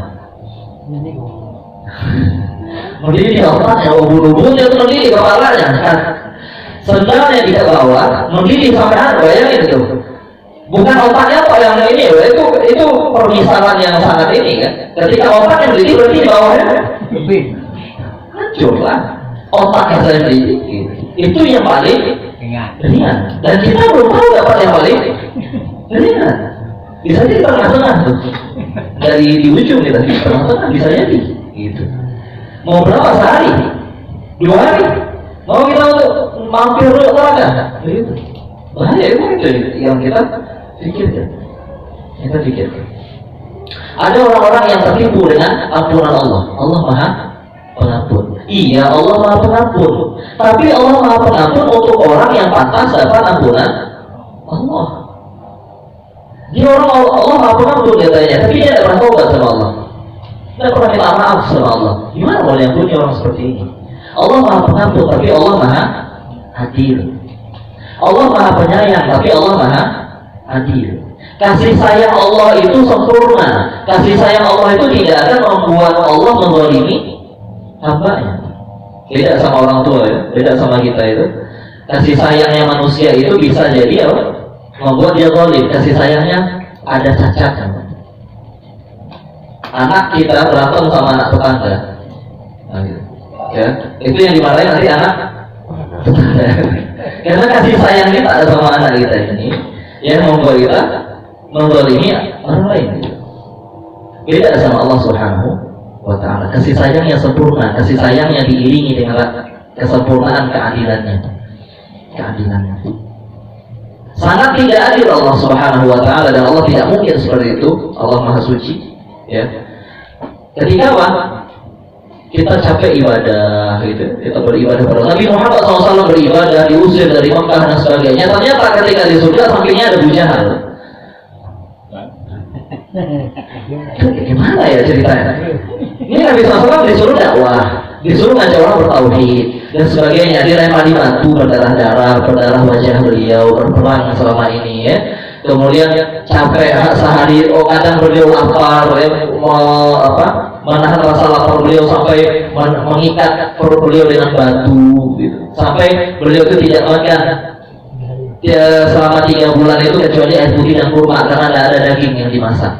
Mendidih otaknya, ubun-ubunnya itu mendidih kepalanya. Sandalnya di bawah mendidih sampai apa ya itu? Bukan otaknya apa yang ini, itu permisalan yang sangat ini kan. Ketika otaknya mendidih berarti di bawahnya hancur lah. Otaknya saya mendidih. Itu yang paling ringan. Dan kita belum tahu dapat yang paling ringan. Bisa jadi tengah-tengah tuh. Dari di ujung kita di tengah-tengah bisa jadi. Gitu. Mau berapa sehari? 2 hari? Mau kita untuk mampir dulu neraka? Gitu. Bahaya itu yang kita pikirkan. Ada orang-orang yang tertipu dengan ampunan Allah. Allah Maha Pengampun. Iya, Allah Maha Pengampun. Tapi Allah Maha Pengampun untuk orang yang pantas dapat ampunan Allah. Dia orang Allah Maha Pengampun katanya, tapi dia tidak pernah taubat sama Allah. Tidak pernah minta maaf sama Allah. Gimana mau diampuni orang seperti ini? Allah Maha Pengampun, tapi Allah Maha Adil. Allah Maha Penyayang, tapi Allah Maha Adil. Kasih sayang Allah itu sempurna. Kasih sayang Allah itu tidak akan membuat Allah menzalimi hambanya. Beda sama orang tua ya, beda sama kita itu. Kasih sayangnya manusia itu bisa jadi apa? Membuat dia zalim. Kasih sayangnya ada cacatnya. Anak kita berantem sama anak tetangga, nah, gitu. Ya, itu yang dimarahin nanti anak tetangga. Karena kasih sayang kita ada sama anak kita ini, yang membuat kita menzalimi orang lain. Gitu. Beda sama Allah Subhanahu wa Ta'ala. Kasih sayang yang sempurna, kasih sayang yang diiringi dengan kesempurnaan keadilannya. Sangat tidak adil Allah Subhanahu wa Ta'ala, dan Allah tidak mungkin seperti itu. Allah Maha Suci, ya. Ketika apa? Kita capek ibadah, gitu. Kita beribadah pada Nabi Muhammad SAW, beribadah, diusir dari Mekah dan sebagainya. Ternyata ketika di surga sampingnya ada Abu Jahal. Gimana ya ceritanya? Ini Nabi SAW disuruh dakwah, disuruh ngajak orang bertauhid dan sebagainya, dilempari batu berdarah wajah beliau, berperang selama ini ya. Kemudian capek sehari, kadang beliau lapar, menahan rasa lapar beliau sampai mengikat perut beliau dengan batu, gitu. Sampai beliau itu tidak makan selama 3 bulan itu kecuali air putih dan kurma, karena tidak ada daging yang dimasak.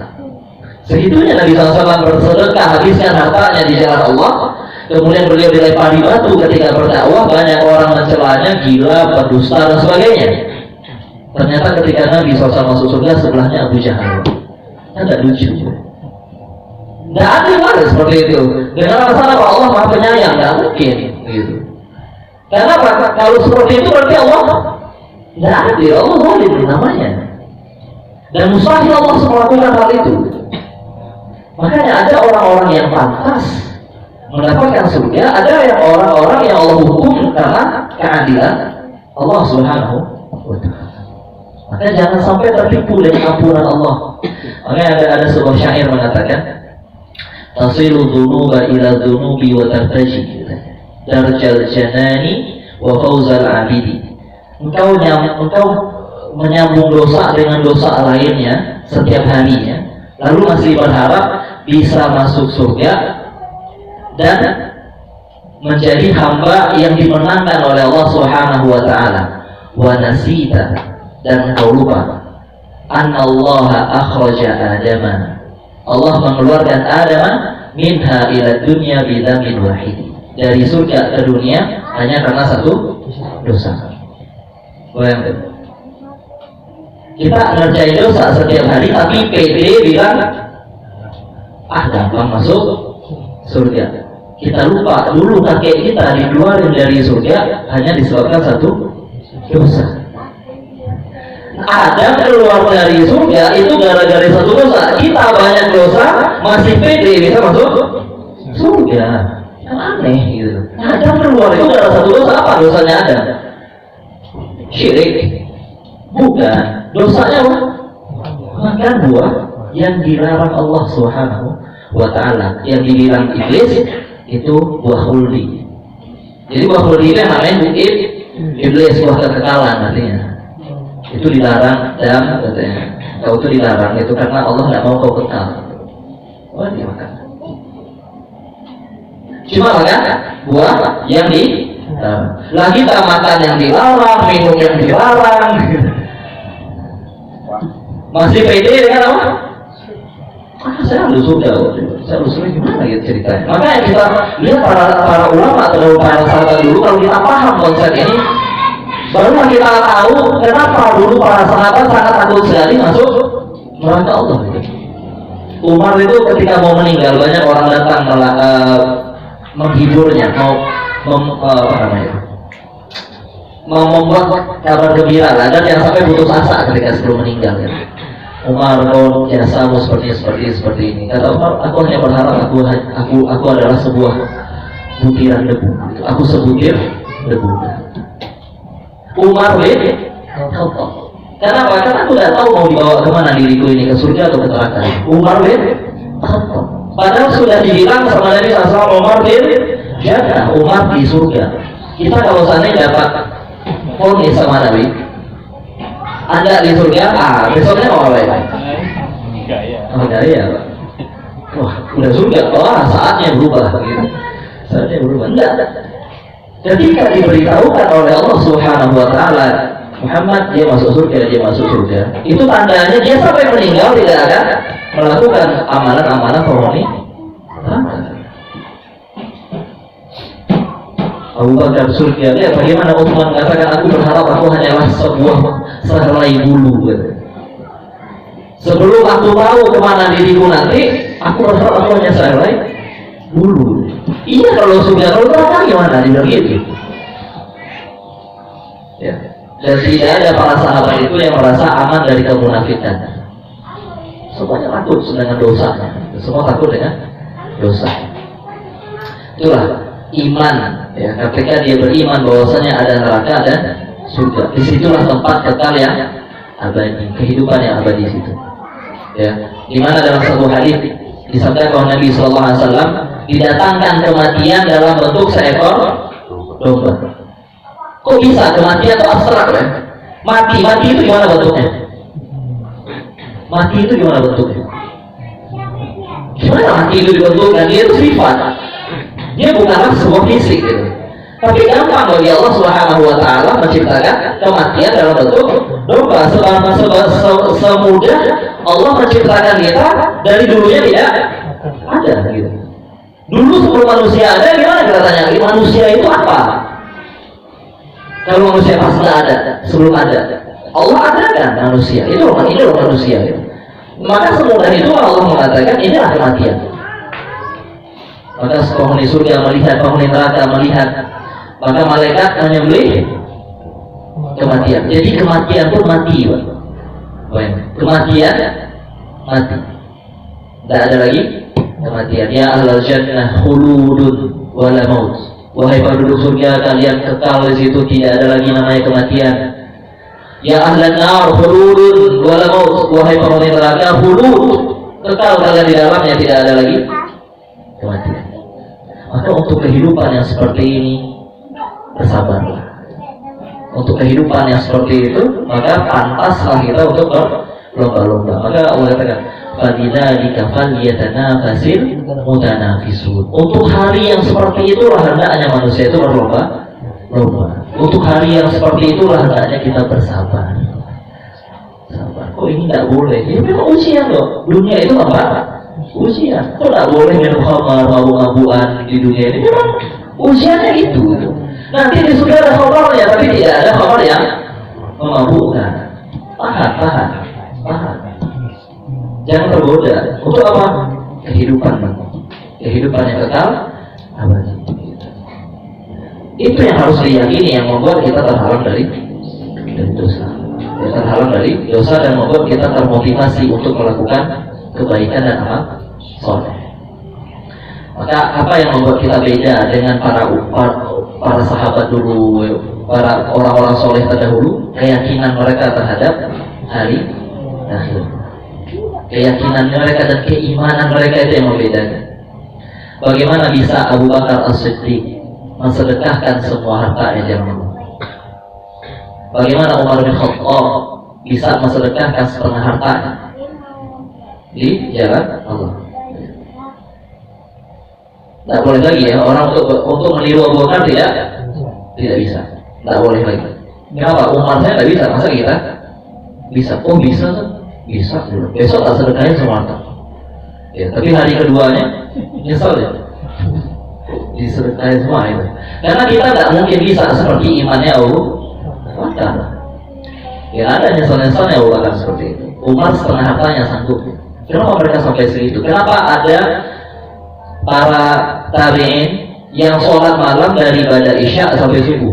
Segitunya Nabi SAW bersedekah, habiskan hartanya di jalan Allah. Kemudian beliau dilempari batu ketika berdakwah, banyak orang mencelanya, gila, berdusta dan sebagainya. Ternyata ketika Nabi SAW masuk surga, sebelahnya Abu Jahal. Tidak lucu. Tidak ada seperti itu. Dengan alasan apa? Allah Maha Penyayang, tidak mungkin. Gitu. Karena apa? Kalau seperti itu berarti Allah tidak adil. Allah zalim namanya. Dan mustahil Allah melakukan hal itu. Makanya ada orang-orang yang pantas mendapatkan surga, ada yang orang-orang yang Allah hukum karena keadilan Allah Subhanahu wa Ta'ala. Maka jangan sampai tertipu dengan ampunan Allah. Makanya ada sebuah syair mengatakan, tasilu dhunuba ila dhunubi wa tartaji darjal janani wa fawzal abidi. Engkau menyambung dosa dengan dosa lainnya setiap harinya, lalu masih berharap bisa masuk surga dan menjadi hamba yang dimenangkan oleh Allah Subhanahu wa Ta'ala. Wa nasita, dan engkau lupa annallaha akhraja Adama, Allah mengeluarkan Adam minha ila dunya bidzamin wahid, dari surga ke dunia hanya karena satu dosa. Bayangkan, kita ngerjain dosa setiap hari tapi pede bilang gampang masuk surga. Kita lupa dulu kakek kita dikeluarin dari surga hanya disebabkan satu dosa. Adam keluar dari surga itu gara-gara satu dosa. Kita banyak dosa masih pede bisa masuk surga. Kan aneh gitu. Adam keluar itu gara satu dosa. Apa dosanya Adam? Syirik? Bukan. Dosanya apa? Makan buah yang dilarang Allah Subhanahu wa Ta'ala. Yang dibilang iblis itu buah khuldi. Jadi buah khuldi itu namanya iblis, buah kekekalan artinya. Itu dilarang, dan katanya kau itu dilarang itu karena Allah tidak mau kau kekal. Oh, dia makan. Cuma makan buah yang lagi tak makan yang dilarang, minum yang dilarang. Masih pede dengan apa? Saya harus surga, saya harus surga, gimana gitu ceritanya? Makanya kita lihat para ulama atau para sahabat dulu, kalau kita paham konsep ini, barulah kita tahu kenapa dulu para sahabat sangat takut sekali masuk neraka Allah. Umar itu ketika mau meninggal, banyak orang datang menghiburnya, mau membuat kabar gembira, dan yang sampai putus asa ketika sebelum meninggal. Umar, kau jasamu seperti ini. Kata Umar, aku hanya berharap aku adalah sebuah butiran debu. Aku sebutir debu. Umar kenapa? Karena aku tidak tahu mau dibawa kemana diriku ini, ke surga atau ke neraka. Umar padahal sudah dibilang sama Nabi SAW, Umar jannah, Umar di surga. Kita kalau seandainya dapat vonis sama Nabi, Anda di surga, besoknya mau apa ya? Gaya, Pak. Wah, udah surga, saatnya berubah gitu. Saatnya berubah. Enggak. Ketika diberitahukan oleh Allah Subhanahu wa taala, Muhammad dia masuk surga, itu tandanya dia sampai meninggal tidak akan melakukan amalan-amalan penghuni neraka. Abu Bakar surga, lihat bagaimana Utsman mengatakan, aku berharap aku hanyalah sebuah sehelai bulu. Sebelum aku tahu kemana diriku nanti, aku berharap aku hanya sehelai bulu. Iya, kalau surga, kalau neraka gimana? Dia gitu. Ya. Dan tidak ada para sahabat itu yang merasa aman dari kemunafikan. Semuanya takut dengan dosanya. Semua takut dengan dosa. Itulah iman. Ya, ketika dia beriman bahwasanya ada neraka dan surga, disitulah tempat kekal yang abadi, kehidupan yang abadi di situ. Ya, di mana dalam satu hadis disabdakan Nabi Sallallahu Alaihi Wasallam, didatangkan kematian dalam bentuk seekor domba. Kok bisa kematian itu abstrak ya? Mati itu gimana bentuknya? Mati itu gimana bentuknya? Gimana mati itu dibentukkan? Dia itu sifat. Dia bukanlah sebuah fisik gitu. Tapi gampang bagi Allah Subhanahu wa taala menciptakan kematian dalam bentuk domba. Semudah Allah menciptakan kita dari dulunya tidak ada gitu. Dulu sebelum manusia ada, gimana kita tanya? Manusia itu apa? Kalau manusia pas nggak ada, sebelum ada, Allah adakan manusia. Itu manusia. Gitu. Maka semudah itu Allah mengatakan inilah kematian. Maka penghuni surga melihat, penghuni neraka melihat, maka malaikat menyembelih kematian. Jadi kematian pun mati, Pak. Kematian mati. Tidak ada lagi kematian. Ya ahlal jannah khuludun wala maut. Wahai penduduk surga, kalian kekal di situ, tidak ada lagi namanya kematian. Ya ahlan nar khuludun wala maut. Wahai penghuni neraka, khulud, kekal kalian di dalamnya, tidak ada lagi kematian. Maka untuk kehidupan yang seperti ini, bersabarlah. Untuk kehidupan yang seperti itu, maka pantaslah kita untuk berlomba-lomba. Maka Allah katakan, "Fadzalika falyatanafasil mutanafisun." Untuk hari yang seperti itulah hendaknya manusia itu berlomba-lomba. Untuk hari yang seperti itulah hendaknya kita bersabar. Sabar. Kok ini tidak boleh? Ini memang ujian loh. Dunia itu apa? Ujian. Kok tidak boleh minum khamar, mabuk-mabukan di dunia ini? Memang ujiannya itu. Nanti di surga ada khamarnya, tapi tidak ada khamar yang memabukkan. Tahan. Jangan tergoda. Untuk apa? Kehidupan yang kekal abadi. Itu yang harus diyakini, yang membuat kita terhalang dari dosa. Ya, terhalang dari dosa dan membuat kita termotivasi untuk melakukan kebaikan dan amal soleh. Maka apa yang membuat kita beda dengan para sahabat dulu, para orang-orang soleh terdahulu? Keyakinan mereka terhadap hari akhir. Keyakinan mereka dan keimanan mereka itu yang membedakan. Bagaimana bisa Abu Bakar As-Siddiq mensedekahkan semua hartanya zaman itu? Bagaimana Umar bin Khattab bisa mensedekahkan setengah hartanya di jalan Allah? Tidak boleh lagi ya orang untuk meniru Abu Bakar tidak bisa. Tidak boleh lagi. Kenapa? Umar saya tidak bisa, masa kita bisa? Oh bisa kan? Bisa. Besok tak sedekahin semua harta. Ya, tapi hari keduanya nyesal ya. Disedekahin semua itu. Karena kita tidak mungkin bisa seperti imannya Abu Bakar. Ya ada nyesal-nyesalnya Abu Bakar seperti itu. Umar setengah hartanya sanggup. Kenapa mereka sampai segitu? Kenapa ada para tabi'in yang sholat malam dari ibadah Isya sampai subuh?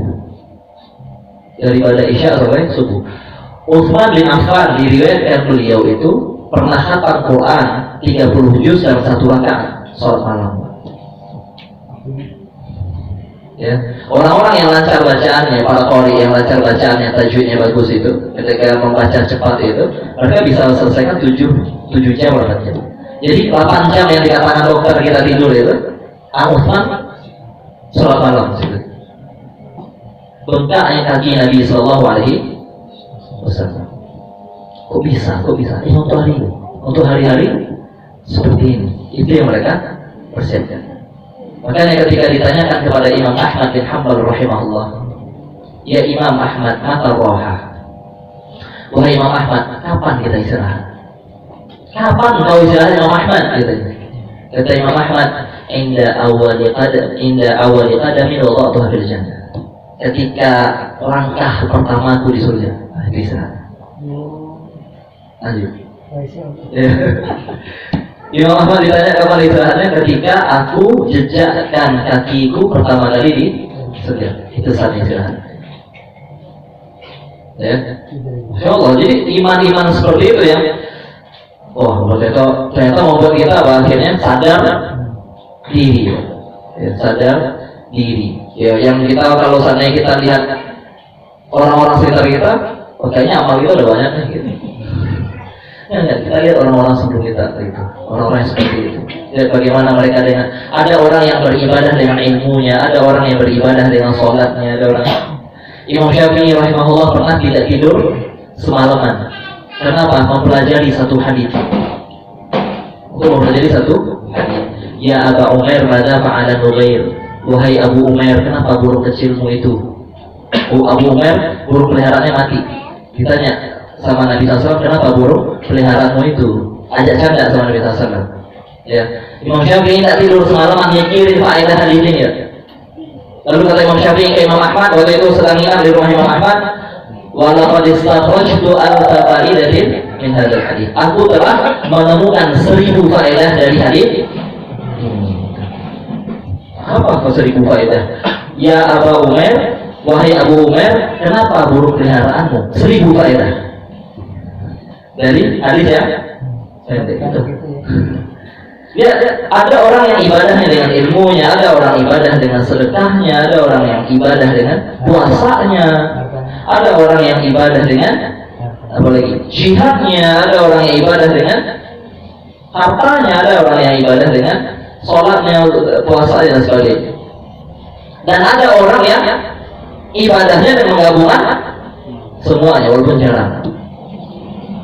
Dari ibadah Isya sampai subuh. Utsman bin Affan diriwayatkan beliau itu pernah khatam Quran 30 juz dalam satu rakaat sholat malam. Ya, orang-orang yang lancar bacaannya, para qori yang lancar bacaannya, tajwidnya bagus itu, ketika membaca cepat itu, mereka bisa selesaikan 7 jam berarti. Jadi 8 jam yang dikatakan dokter kita tidur itu, Utsman sholat malam situ. Bengkaknya kaki Nabi Sallallahu Alaihi Wasallam. Kok bisa? Untuk hari-hari seperti ini. Itu yang mereka persiapkan. Makanya ketika ditanyakan kepada Imam Ahmad bin Hanbal rahimahullah, ya Imam Ahmad, mata roha. Wahai Imam Ahmad, kapan kita istirahat? Kapan kau istirahat Imam Ahmad? Kata Imam Ahmad, inda awali qadamin wada'tuha fil jannah. Ketika langkah pertamaku di surga, itu istirahat. Lanjut. Imam Ahmad ditanya kapan istirahatnya, ketika aku jejakkan kakiku pertama kali di surga. Itu saat istirahat. Ya, Masya Allah. Jadi iman-iman seperti itu ya. Wah, ternyata membuat kita akhirnya sadar diri. Ya, sadar diri. Ya, yang kita kalau seandainya kita lihat orang-orang sekitar kita, oh, kayaknya amal kita udah banyak nih. Gitu. Ya, kita lihat orang-orang sebelum kita itu, orang-orang yang seperti itu. Lihat bagaimana mereka dengan ada orang yang beribadah dengan ilmunya, ada orang yang beribadah dengan sholatnya, ada orang. Imam Syafi'i rahimahullah pernah tidak tidur semalaman. Kenapa? Mempelajari satu hadis. Untuk mempelajari satu hadis. Ya Aba Umair, mada fa'ala Nughair. Wahai Abu Umair, kenapa burung kecilmu itu? Oh, Abu Umair, burung peliharaannya mati. Ditanya sama Nabi SAW, kenapa burung peliharaanmu itu? Ajak canda sama Nabi SAW. Ya, Imam Syafi'i tidak tidur semalaman mikirin faedah hadis ini ya. Lalu kata Imam Syafi'i ke Imam Ahmad, waktu itu sedang nginap di rumah Imam Ahmad, walaqad istakhrajtu alfa fa'idatin min hadzal hadis. Aku telah menemukan 1000 faedah dari hadis. Apa 1000 faedah? Ya Aba Umair, wahai Abu Umair, kenapa burung peliharaanmu? 1000 faedah dari hadis ya. Ya, ada orang yang ibadahnya dengan ilmunya, ada orang ibadah dengan sedekahnya, ada orang yang ibadah dengan puasanya, ada orang yang ibadah dengan apalagi jihadnya, ada orang yang ibadah dengan hartanya, ada orang yang ibadah dengan sholatnya, puasanya dan sebagainya. Dan ada orang yang ibadahnya dengan gabungan semuanya walaupun jarang.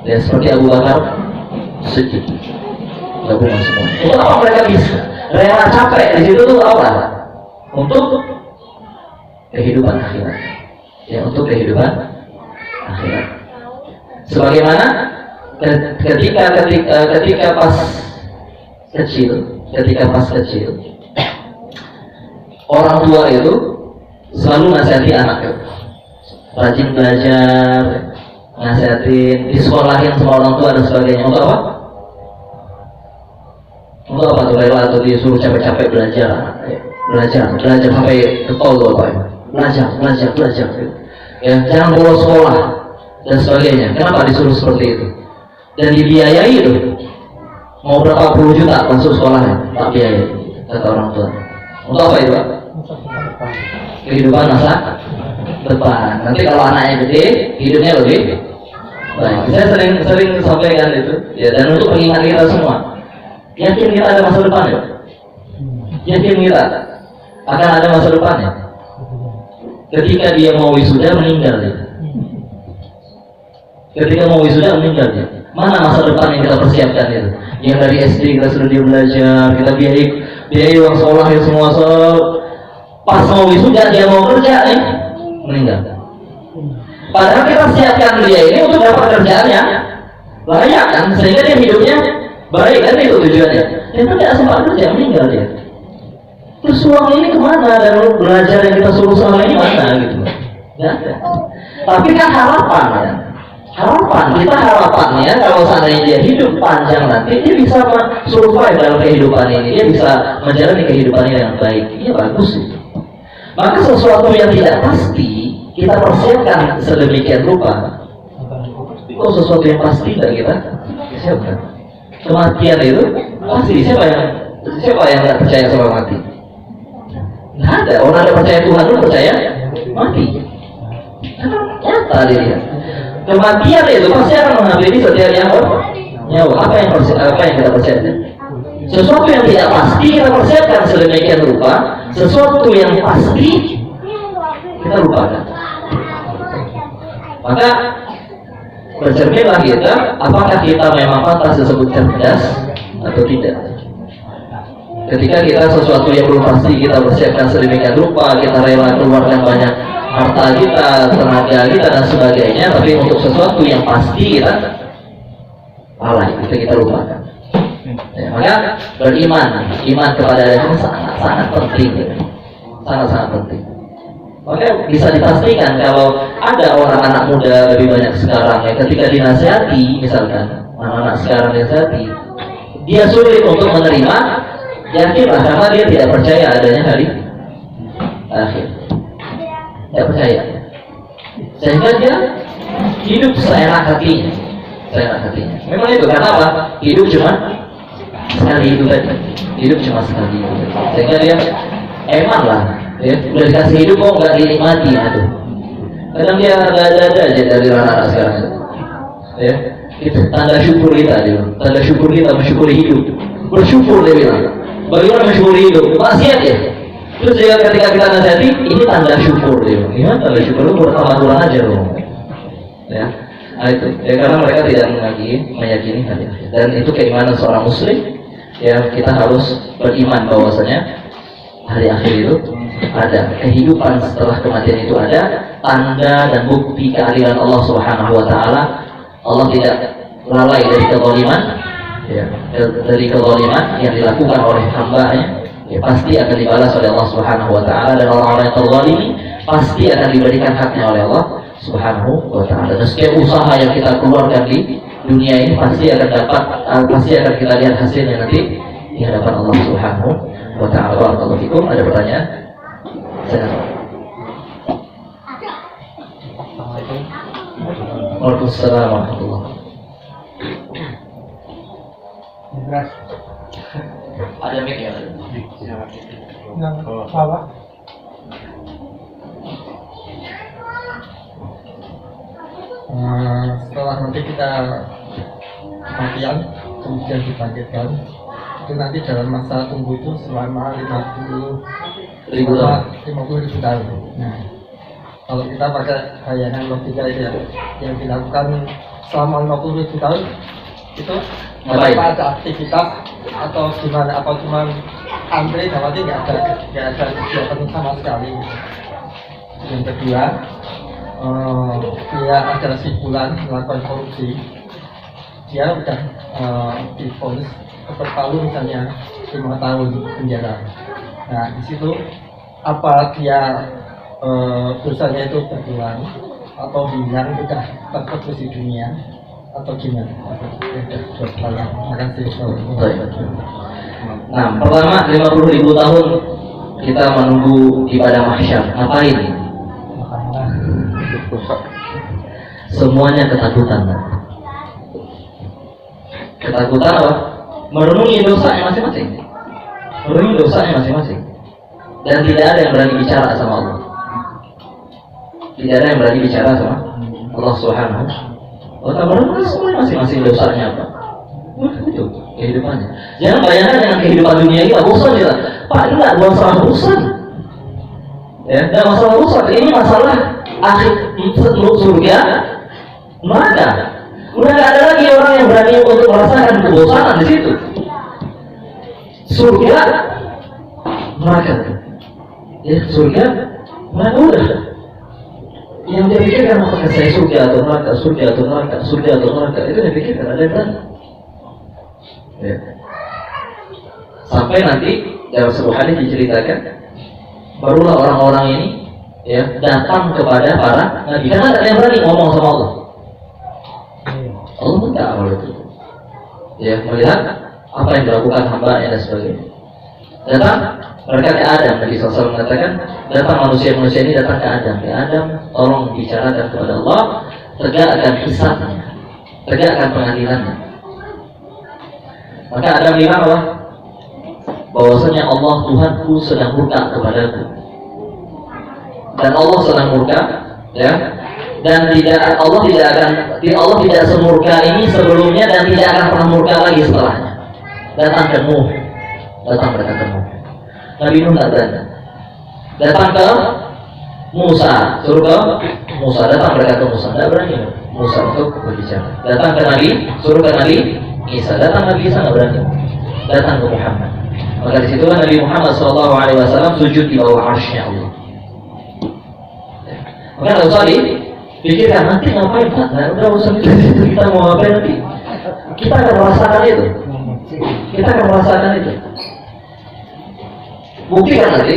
Ya seperti Abu Bakar Siddiq. Gabungan semua. Untuk apa mereka bisa rela capek di situ tuh apa? Untuk kehidupan akhirat. Ya, untuk kehidupan akhirat. Sebagaimana ketika pas kecil, orang tua itu selalu nasihati anaknya, rajin belajar, nasihatin, disekolahin sama orang tua dan sebagainya. Untuk apa? Untuk apa tuh rela atau disuruh capek-capek belajar sampai ketol tuh apa ya? Belajar. Ya, jangan bolos sekolah dan sebagainya. Kenapa disuruh seperti itu? Dan dibiayai itu. Mau berapa puluh juta masuk sekolahnya, tak biayai, kata orang tua. Untuk apa itu, Pak? Kehidupan masa depan. Nanti kalau anaknya gede, hidupnya lebih baik. Saya sering sampaikan itu. Ya, dan untuk pengingat kita semua. Yakin kita ada masa depan ya? Yakin kita akan ada masa depan ya? Ketika dia mau wisuda meninggal ya? Ketika mau wisuda meninggal ya? Mana masa depan yang kita persiapkan itu? Yang dari SD kita sudah dia belajar, kita biayai uang sekolah ya semua pas mau wisuda dia mau kerja nih meninggal. Padahal kita siapkan dia ini untuk dapat kerjaannya layak kan, sehingga dia hidupnya baik kan, itu tujuannya. Kita tidak sempat kerja, meninggal dia. Terus uang ini kemana? Dan belajar yang kita suruh selama ini mana gitu? Ya. Tapi kan harapan ya. Kita harapannya kalau seandainya dia hidup panjang nanti dia bisa survive dalam kehidupan ini, dia bisa menjalani kehidupannya dengan baik. Iya bagus itu. Maka sesuatu yang tidak pasti kita persiapkan sedemikian rupa. Kok sesuatu yang pasti tidak kita siapkan? Kematian itu pasti. Siapa yang nggak percaya sama mati? Nggak ada. Orang yang percaya Tuhan itu percaya mati. Karena nyata dia. Kematian itu pasti akan menghampiri setiap nyawa. Apa yang kita percaya? Sesuatu yang tidak pasti kita persiapkan sedemikian rupa. Sesuatu yang pasti kita lupakan. Maka bercerminlah kita, apakah kita memang pantas disebut cerdas atau tidak. Ketika kita sesuatu yang belum pasti kita persiapkan sedemikian rupa, kita rela keluarkan banyak harta kita, tenaga kita dan sebagainya, tapi untuk sesuatu yang pasti kita lalai, kita lupakan. Ya, maka iman kepada Allah ini sangat penting, sangat penting. Maka bisa dipastikan kalau ada orang anak muda lebih banyak sekarang ya, ketika dinasihati, misalkan anak-anak sekarang dinasihati, dia sulit untuk menerima, yakinlah karena dia tidak percaya adanya hari akhir, tidak percaya, sehingga dia hidup seenak hatinya. Memang itu karena apa? Hidup cuma sekali itu tadi, sehingga dia emang lah, ya udah dikasih hidup kok nggak dinikmati, aduh. Kadang dia ada aja dari anak-anak sekarang itu, ya. Itu tanda syukur kita, dia bilang. Tanda syukur kita mensyukuri hidup. Bersyukur dia bilang. Bagaimana mensyukuri hidup? Maksiat ya. Terus dia ketika kita nasihati, ini tanda syukur dia bilang. Gimana tanda syukur? Lu kurang aja loh. Ya. Nah, itu. Ya, karena mereka tidak meyakini hari akhir. Dan itu keimanan seorang muslim. Ya, kita harus beriman bahwasanya hari akhir itu ada, kehidupan setelah kematian itu ada, tanda dan bukti keadilan Allah Subhanahu wa taala. Allah tidak lalai dari kezaliman, ya, dari kezaliman yang dilakukan oleh hamba-Nya, ya, pasti akan dibalas oleh Allah Subhanahu wa taala, dan orang-orang yang terzalimi pasti akan diberikan haknya oleh Allah Subhanahu wa taala. Dan setiap usaha yang kita keluarkan di dunia ini pasti akan kita lihat hasilnya nanti di hadapan Allah Subhanahu wa taala. Barakallahu fikum. Ada pertanyaan? Silakan. Waalaikumsalam warahmatullahi Beras. Ada mic ya? Yang bawah. Setelah nanti kita matian, kemudian dibangkitkan, itu nanti dalam masa tunggu itu selama 50.000 tahun. Nah, kalau kita pakai bayangan logika itu ya, yang dilakukan selama 50.000 tahun itu apa ada aktivitas atau gimana, apa cuma antri berarti nggak ada kegiatan sama sekali. Yang kedua, dia adalah sibulan melakukan korupsi, dia udah divonis berpalu misalnya 5 tahun penjara. Nah, di situ apa dia dosanya itu berkurang atau hilang, udah terputus di dunia atau gimana? Makasih. Nah, pertama 50.000 tahun kita menunggu ibadah mahsyar. Ngapain? Semuanya ketakutan. Ketakutan apa? Merenungi dosanya masing-masing. Dan tidak ada yang berani bicara sama Allah. Tidak ada yang berani bicara sama Allah Subhanahu wa ta'ala. Merenungi semuanya masing-masing dosanya apa. Itu kehidupannya. Jangan bayangkan dengan kehidupan dunia kita bosan kita. Pak, ini nggak masalah bosan. Ya, nggak masalah bosan. Ini masalah akhir surga, neraka. Udah nggak ada lagi orang yang berani untuk merasakan kebosanan di situ. Surga, neraka. Ya, surga, neraka udah. Yang dia pikirkan apakah saya surga atau neraka, itu dia pikirkan, ada yang berani. Ya. Sampai nanti dalam sebuah hadis diceritakan, barulah orang-orang ini ya datang kepada para nabi, karena ada yang berani ngomong sama Allah. Allah minta awal itu, ya melihat apa yang dilakukan hamba-Nya dan sebagainya. Datang mereka ke Adam, Nabi SAW mengatakan, datang manusia-manusia ini datang ke Adam, tolong bicarakan kepada Allah, tegakkan hisabnya, tegakkan pengadilannya. Maka Adam bilang apa? Bahwasanya Allah Tuhanku sedang murka kepadaku, dan Allah sedang murka, ya. Dan Allah tidak semurka ini sebelumnya dan tidak akan pernah murka lagi setelahnya. Datang mereka ke Nuh. Nabi Nuh tidak berani. Datang ke Musa, suruh ke Musa. Datang mereka ke Musa, tidak berani Musa untuk berbicara. Datang ke Nabi, suruh ke Nabi Isa. Datang Nabi Isa tidak berani. Datang ke Muhammad. Maka disitulah Nabi Muhammad SAW sujud di bawah arsy-Nya Allah. Maka nggak usah dipikirkan nanti ngapain Pak, nah, udah usah mikir itu, kita mau ngapain nanti. Kita akan merasakan itu. Kita akan merasakan itu. Buktikan nanti.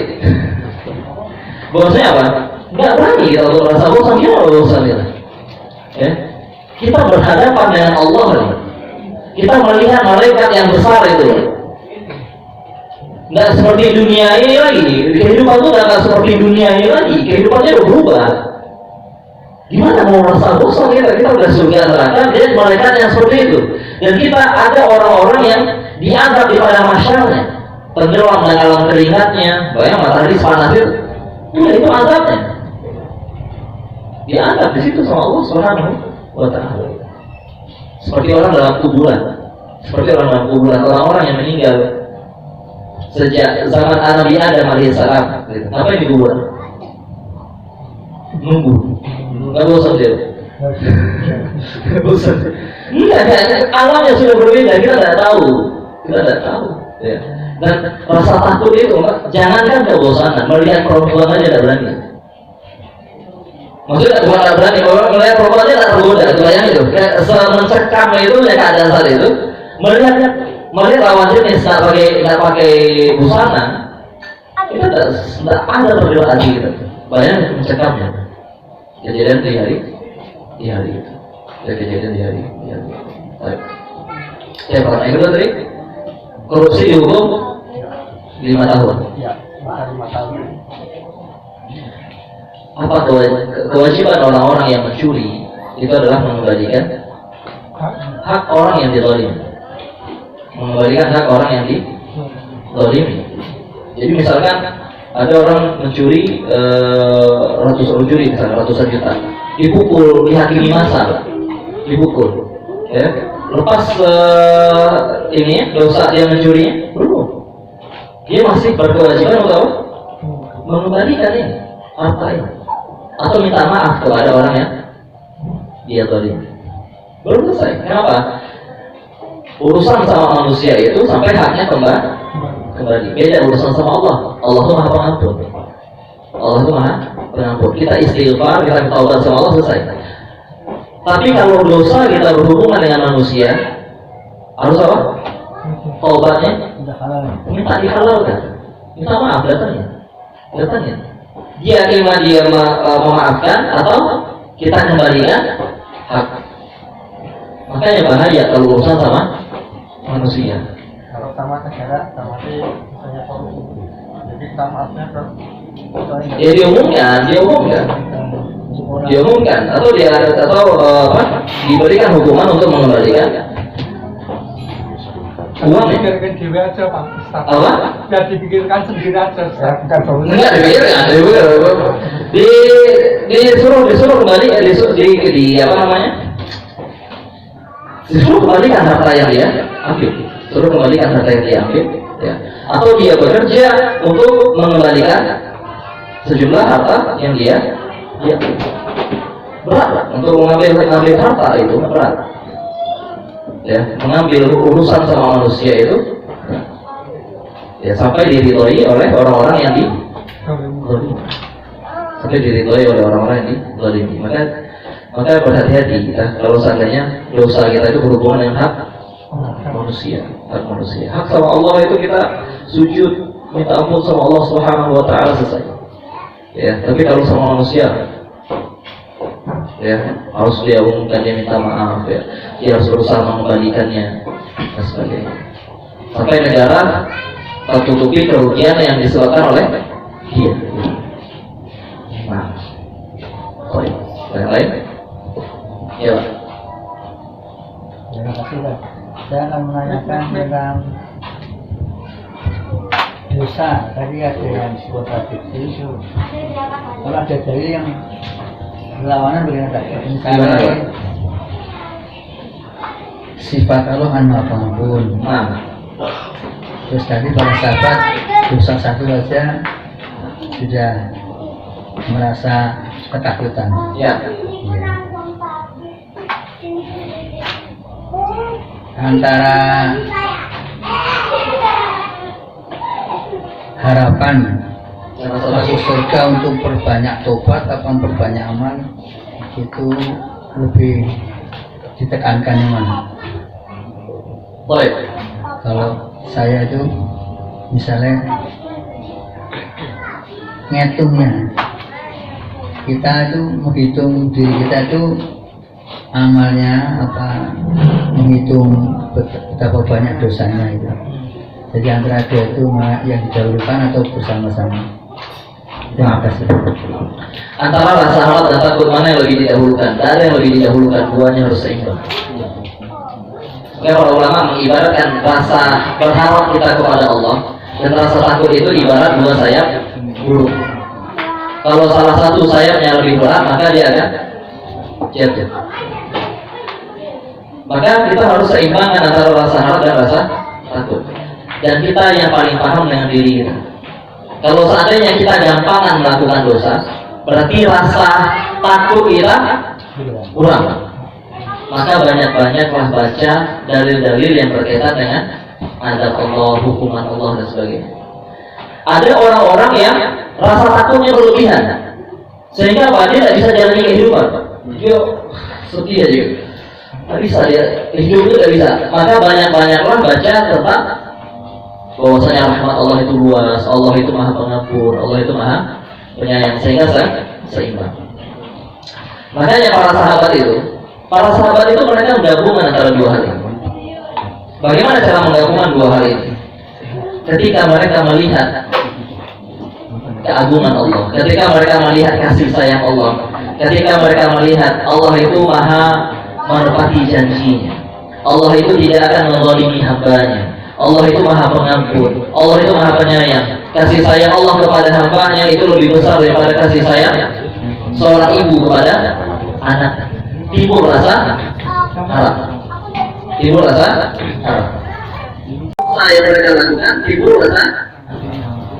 Bahwasanya apa? Nggak berani kita untuk merasa bosan, gimana bosan kita? Ya? Kita berhadapan dengan Allah nih. Kita melihat malaikat yang besar itu. Nggak seperti dunia ini lagi. Kehidupan itu nggak seperti dunia ini lagi. Kehidupannya udah berubah. Gimana mau merasa bosan kita? Kita udah surga neraka, lihat malaikat yang seperti itu. Dan kita ada orang-orang yang dianggap di padang mahsyarnya, tenggelam dalam keringatnya, bayang matahari panas itu. Ya, itu azabnya. Dianggap di situ sama Allah Subhanahu wa Ta'ala. Seperti orang dalam kuburan. Seperti orang dalam kuburan, orang-orang yang meninggal sejak zaman Nabi Adam alaihissalam. Apa yang di kuburan? Nunggu. Nggak bosan dia. Bosan. Enggak, alamnya sudah berbeda. Kita tidak tahu. Ya. Dan rasa takut itu, jangankan kebosanan, melihat perempuan aja tidak berani. Maksudnya bukan tidak berani, kalau melihat perempuan aja tidak tergoda. Bayang itu, kayak mencekam itu ya keadaan saat itu. Melihat lawan jenis nggak pakai busana, itu tidak ada perbedaan hati kita. Bayang mencekamnya. Kejadian di hari itu. Kejadian di hari. Baik. Yang pertama yang kedua tadi, korupsi dihukum 5 tahun. Ya, 5 tahun. Apa kewajiban orang-orang yang mencuri itu adalah mengembalikan hak orang yang dizalimi. Mengembalikan hak orang yang dizalimi. Jadi misalkan ada orang mencuri ratusan juta, dipukul, dihakimi massa, dipukul, ya. Lepas ini dosa dia mencurinya belum, dia masih berkewajiban untuk mengembalikan ini harta ini atau minta maaf kepada orang yang dia zalim. Belum selesai. Kenapa? Urusan sama manusia itu sampai haknya kembali. Beda urusan sama Allah. Allah itu Maha Pengampun. Allah itu Maha Pengampun. Kita istighfar, kita bertaubat sama Allah, selesai. Tapi kalau dosa kita berhubungan dengan manusia, harus apa? Taubatnya minta dihalalkan, minta maaf, datangnya. Dia memaafkan atau kita kembalikan hak. Makanya bahaya kalau urusan sama manusia. Kalau sama negara, sama misalnya korupsi, jadi kita maafnya kan? Ya diumumkan atau diberikan hukuman untuk mengembalikan uang. Dipikirkan diri aja Pak Ustaz. Apa? Ya dipikirkan sendiri aja Ustaz. Enggak dipikirkan, disuruh kembali disuruh kembalikan harta yang dia ambil, ya. Atau dia bekerja untuk mengembalikan sejumlah harta yang dia berat untuk mengambil harta itu berat, ya. Mengambil urusan sama manusia itu, ya, sampai diridhoi oleh orang-orang yang dizalimi. Maka berhati-hati kita kalau seandainya dosa kita itu berhubungan dengan hak manusia. Hak sama Allah itu kita sujud minta ampun sama Allah Subhanahu wa Ta'ala, selesai. Ya, tapi kalau sama manusia, ya, harus dia umumkan, dia minta maaf, ya, dia harus berusaha mengembalikannya dan sebagainya. Sampai negara tertutupi kerugian yang disebabkan oleh dia. Nah, baik. Yang lain? Ya, Pak. Terima kasih Pak. Saya akan menanyakan tentang dosa. Tadi ada yang disebut tradisi itu. Kalau ada dalil yang berlawanan bagaimana Pak? Misalnya sifat Allah kan Maha Pengampun. Terus tadi para sahabat dosa satu saja sudah merasa ketakutan. Ya. Antara harapan Masuk masuk surga untuk perbanyak tobat atau perbanyak amal itu lebih ditekankan yang mana? Baik. Kalau saya itu misalnya ngitungnya, kita itu menghitung diri kita itu amalnya apa, menghitung betapa banyak dosanya itu. Jadi antara dia itu yang didahulukan atau bersama-sama. Terima kasih. Antara rasa harap dan takut mana yang lebih didahulukan? Tidak ada yang lebih didahulukan, duanya harus seimbang. Para ulama mengibaratkan rasa berharap kita kepada Allah dan rasa takut itu ibarat dua sayap burung. Kalau salah satu sayapnya lebih berat, maka dia akan jatuh. Maka kita harus seimbangkan antara rasa harap dan rasa takut. Dan kita yang paling paham dengan diri kita. Kalau seandainya kita gampangan melakukan dosa, berarti rasa takut kita kurang. Maka banyak-banyaklah baca dalil-dalil yang berkaitan dengan azab Allah, hukuman Allah dan sebagainya. Ada orang-orang yang rasa takutnya berlebihan, sehingga dia tidak bisa jalani kehidupan. Dia sedih aja, tidak bisa dia hidup itu tidak bisa. Maka banyak-banyaklah baca tentang bahwasanya rahmat Allah itu luas, Allah itu maha pengampun, Allah itu maha penyayang, sehingga seimbang. Makanya para sahabat itu mereka menggabungkan antara dua hal ini. Bagaimana cara menggabungkan dua hal ini? Ketika mereka melihat keagungan Allah, ketika mereka melihat kasih sayang Allah, ketika mereka melihat Allah itu maha menepati janjinya, Allah itu tidak akan menzalimi hambanya, Allah itu maha pengampun, Allah itu maha penyayang. Kasih sayang Allah kepada hambanya itu lebih besar daripada kasih sayang seorang ibu kepada anak. Timbul rasa harap. Timbul rasa harap. Yang mereka lakukan timbul rasa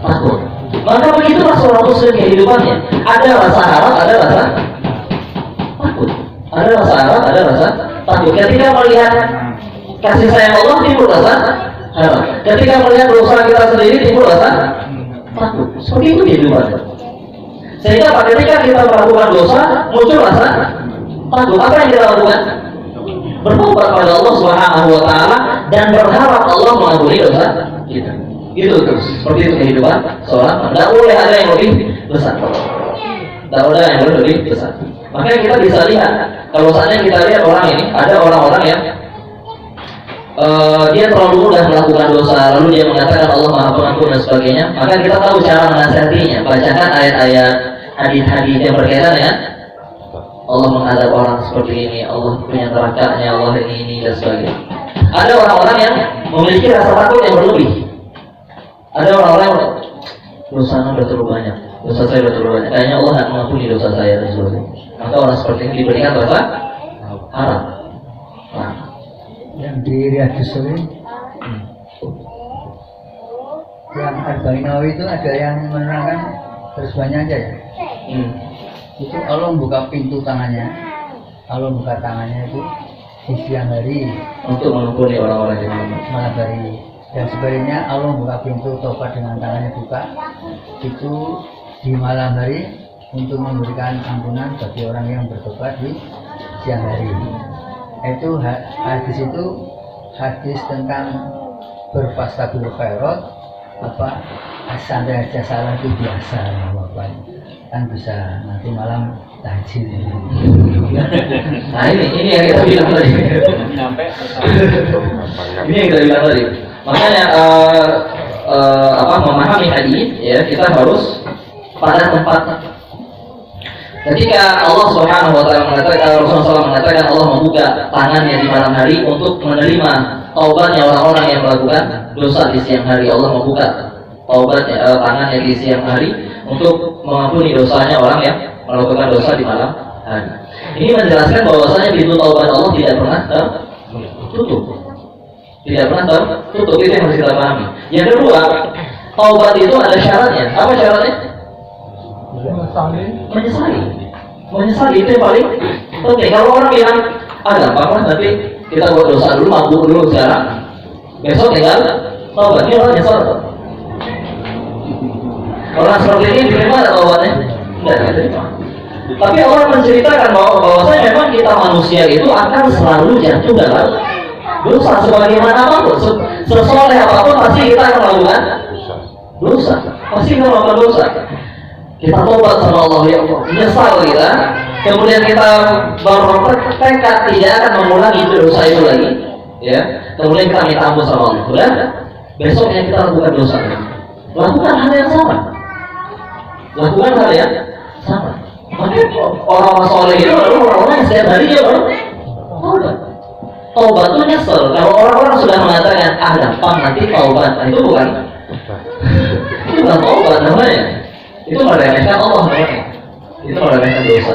takut. Maka begitulah seorang muslim kehidupannya. Ada rasa harap, ada rasa takut. Ada rasa harap, ada rasa takut. Ketika melihat kasih sayang Allah timbul rasa harap. Ketika melihat dosa kita sendiri timbul rasa takut. Seperti itu kehidupannya. Sehingga ketika kita melakukan dosa muncul rasa takut. Apa yang kita lakukan? Bertobat pada Allah Subhanahu wa taala dan berharap Allah mengampuni dosa kita. Itu terus. Seperti itu kehidupan seorang. Tidak boleh ada yang lebih besar. Tidak boleh yang lebih besar. Makanya kita bisa lihat, kalau seandainya kita lihat orang ini, ada orang-orang yang dia terlalu mudah melakukan dosa, lalu dia mengatakan Allah Maha Pengampun dan sebagainya. Maka kita tahu cara menasihatinya. Bacakan ayat-ayat, hadis-hadis yang berkaitan dengan Allah menghadap orang seperti ini, Allah punya nerakanya, Allah ini dan sebagainya. Ada orang-orang yang memiliki rasa takut yang berlebih. Ada orang-orang yang dosa sudah terlalu banyak, dosa saya sudah terlalu banyak, kayaknya Allah tidak mengampuni dosa saya dan sebagainya. Maka orang seperti ini diberikan rasa harap. Nah, yang di Riyadhus Shalihin, yang Arba'in Nawawi itu ada yang menerangkan terus banyak aja ya. Itu Allah membuka pintu tangannya, Allah buka tangannya itu di siang hari untuk mengampuni orang-orang yang malam hari, dan sebaliknya Allah membuka pintu tobat dengan tangannya buka itu di malam hari untuk memberikan ampunan bagi orang yang bertobat di siang hari. Itu hadis itu hadis tentang berfastabil khairat, apa asal aja salah itu biasa apa kan bisa nanti malam tahajud. Nah ini yang kita bilang tadi. Ini yang kita bilang tadi. Makanya memahami hadis ya, kita harus pada tempat. Ketika Allah Subhanahu wa taala mengatakan, Rasulullah SAW mengatakan Allah membuka tangannya di malam hari untuk menerima taubatnya orang-orang yang melakukan dosa di siang hari. Allah membuka taubatnya tangannya di siang hari untuk mengampuni dosanya orang yang melakukan dosa di malam hari. Ini menjelaskan bahwasanya pintu taubat Allah tidak pernah tertutup. Tidak pernah tertutup, itu yang harus kita pahami. Yang kedua, taubat itu ada syaratnya. Apa syaratnya? Menyesali itu yang paling penting. Kalau orang bilang gampang nanti kita buat dosa dulu, mabuk dulu sekarang, besok tinggal taubat, ini orang nyesal. Orang seperti ini diterima atau taubatnya? Tidak diterima. Tapi Allah menceritakan bahwasanya memang kita manusia itu akan selalu jatuh dalam dosa. Sebagaimana apapun, sesoleh apapun pasti kita akan melakukan dosa. Pasti kita melakukan dosa. Kita tobat sama Allah, ya Allah, menyesal kita. Kemudian kita bertekad tidak akan mengulangi dosa itu lagi. Ya. Kemudian kita minta ampun sama Allah. Sudah. Besoknya kita lakukan dosa. Lakukan hal yang sama. Lakukan hal yang sama. Makanya orang-orang soleh itu adalah orang-orang yang setiap hari dia taubat. Taubat itu nyesel. Kalau orang-orang sudah mengatakan gampang nanti taubat, nah, itu bukan taubat namanya. Itu meremehkan Allah namanya. Itu meremehkan dosa.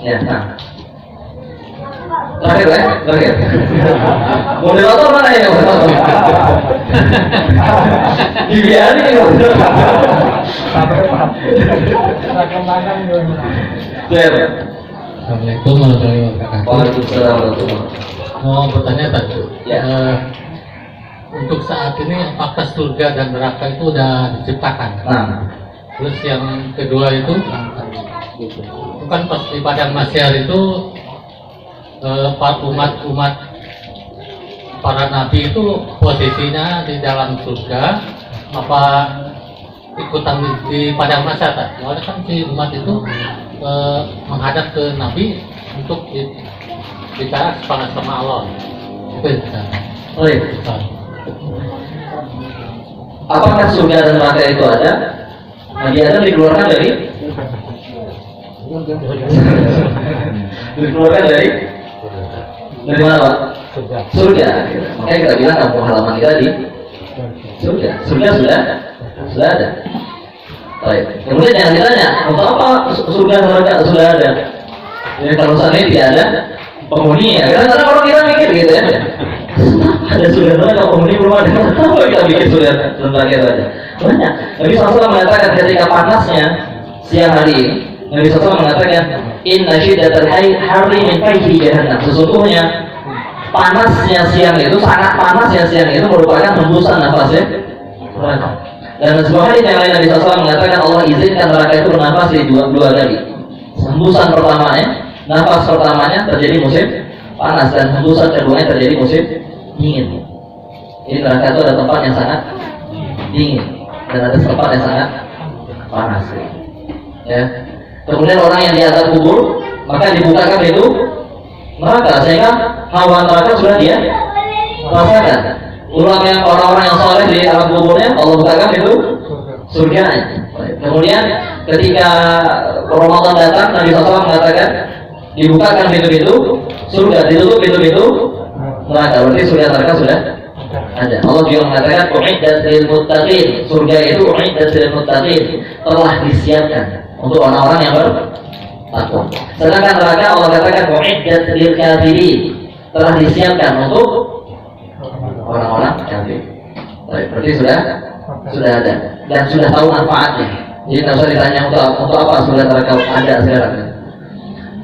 Ya, nah. Terakhir. Moderator mana ya? Dibiarin ya. Assalamualaikum warahmatullahi wabarakatuh. Waalaikumsalam warahmatullahi wabarakatuh. Mau bertanya tadi, Ya. untuk saat ini apakah surga dan neraka itu udah diciptakan? Nah, Terus yang kedua itu kan pas di padang mahsyar itu umat para nabi itu posisinya di dalam surga apa ikutan di padang mahsyar? Soalnya kan si umat itu menghadap ke nabi untuk bicara sama Allah. Itu apakah surga dan neraka itu ada? Nabi Adam dikeluarkan dari mana, Pak? Surga. Makanya kita bilang kampung halaman kita di surga. Surga sudah ada. Baik. Kemudian jangan ditanya, untuk apa surga dan neraka sudah ada? Ya, kalau saat ini tidak ada penghuni ya. Karena orang kita mikir gitu ya. Ada surga dan neraka, penghuni belum ada. Kenapa kita bikin surga dan neraka itu ada? Banyak. Nabi SAW mengatakan ketika panasnya siang hari ini, Nabi SAW mengatakan, Inna syiddatal harri min fayhi jahannam. Sesungguhnya panasnya siang itu, sangat panasnya siang itu merupakan hembusan nafasnya neraka. Dan sebuah hadis yang lain Nabi SAW mengatakan Allah izinkan neraka itu bernafas di dua kali. Hembusan pertamanya, nafas pertamanya terjadi musim panas, dan hembusan keduanya terjadi musim dingin. Jadi neraka itu ada tempat yang sangat dingin dan ada tempat yang sangat panas. Ya. Kemudian orang yang di atas kubur, maka dibukakan itu neraka, sehingga hawa neraka sudah dia rasakan. Orang-orang yang soleh di alam kuburnya Allah bukakan itu surga. Kemudian ketika Ramadan datang, Nabi SAW mengatakan dibukakan pintu-pintu surga, ditutup pintu-pintu neraka. Berarti surga neraka sudah ada. Allah juga mengatakan u'iddat lil muttaqin. Surga itu u'iddat lil muttaqin, telah disiapkan untuk orang-orang yang bertakwa. Sedangkan neraka Allah katakan u'iddat lil kafirin, telah disiapkan untuk orang-orang kafir. Berarti sudah ada dan sudah tahu manfaatnya. Jadi tidak usah ditanya untuk apa surga neraka ada sekarang.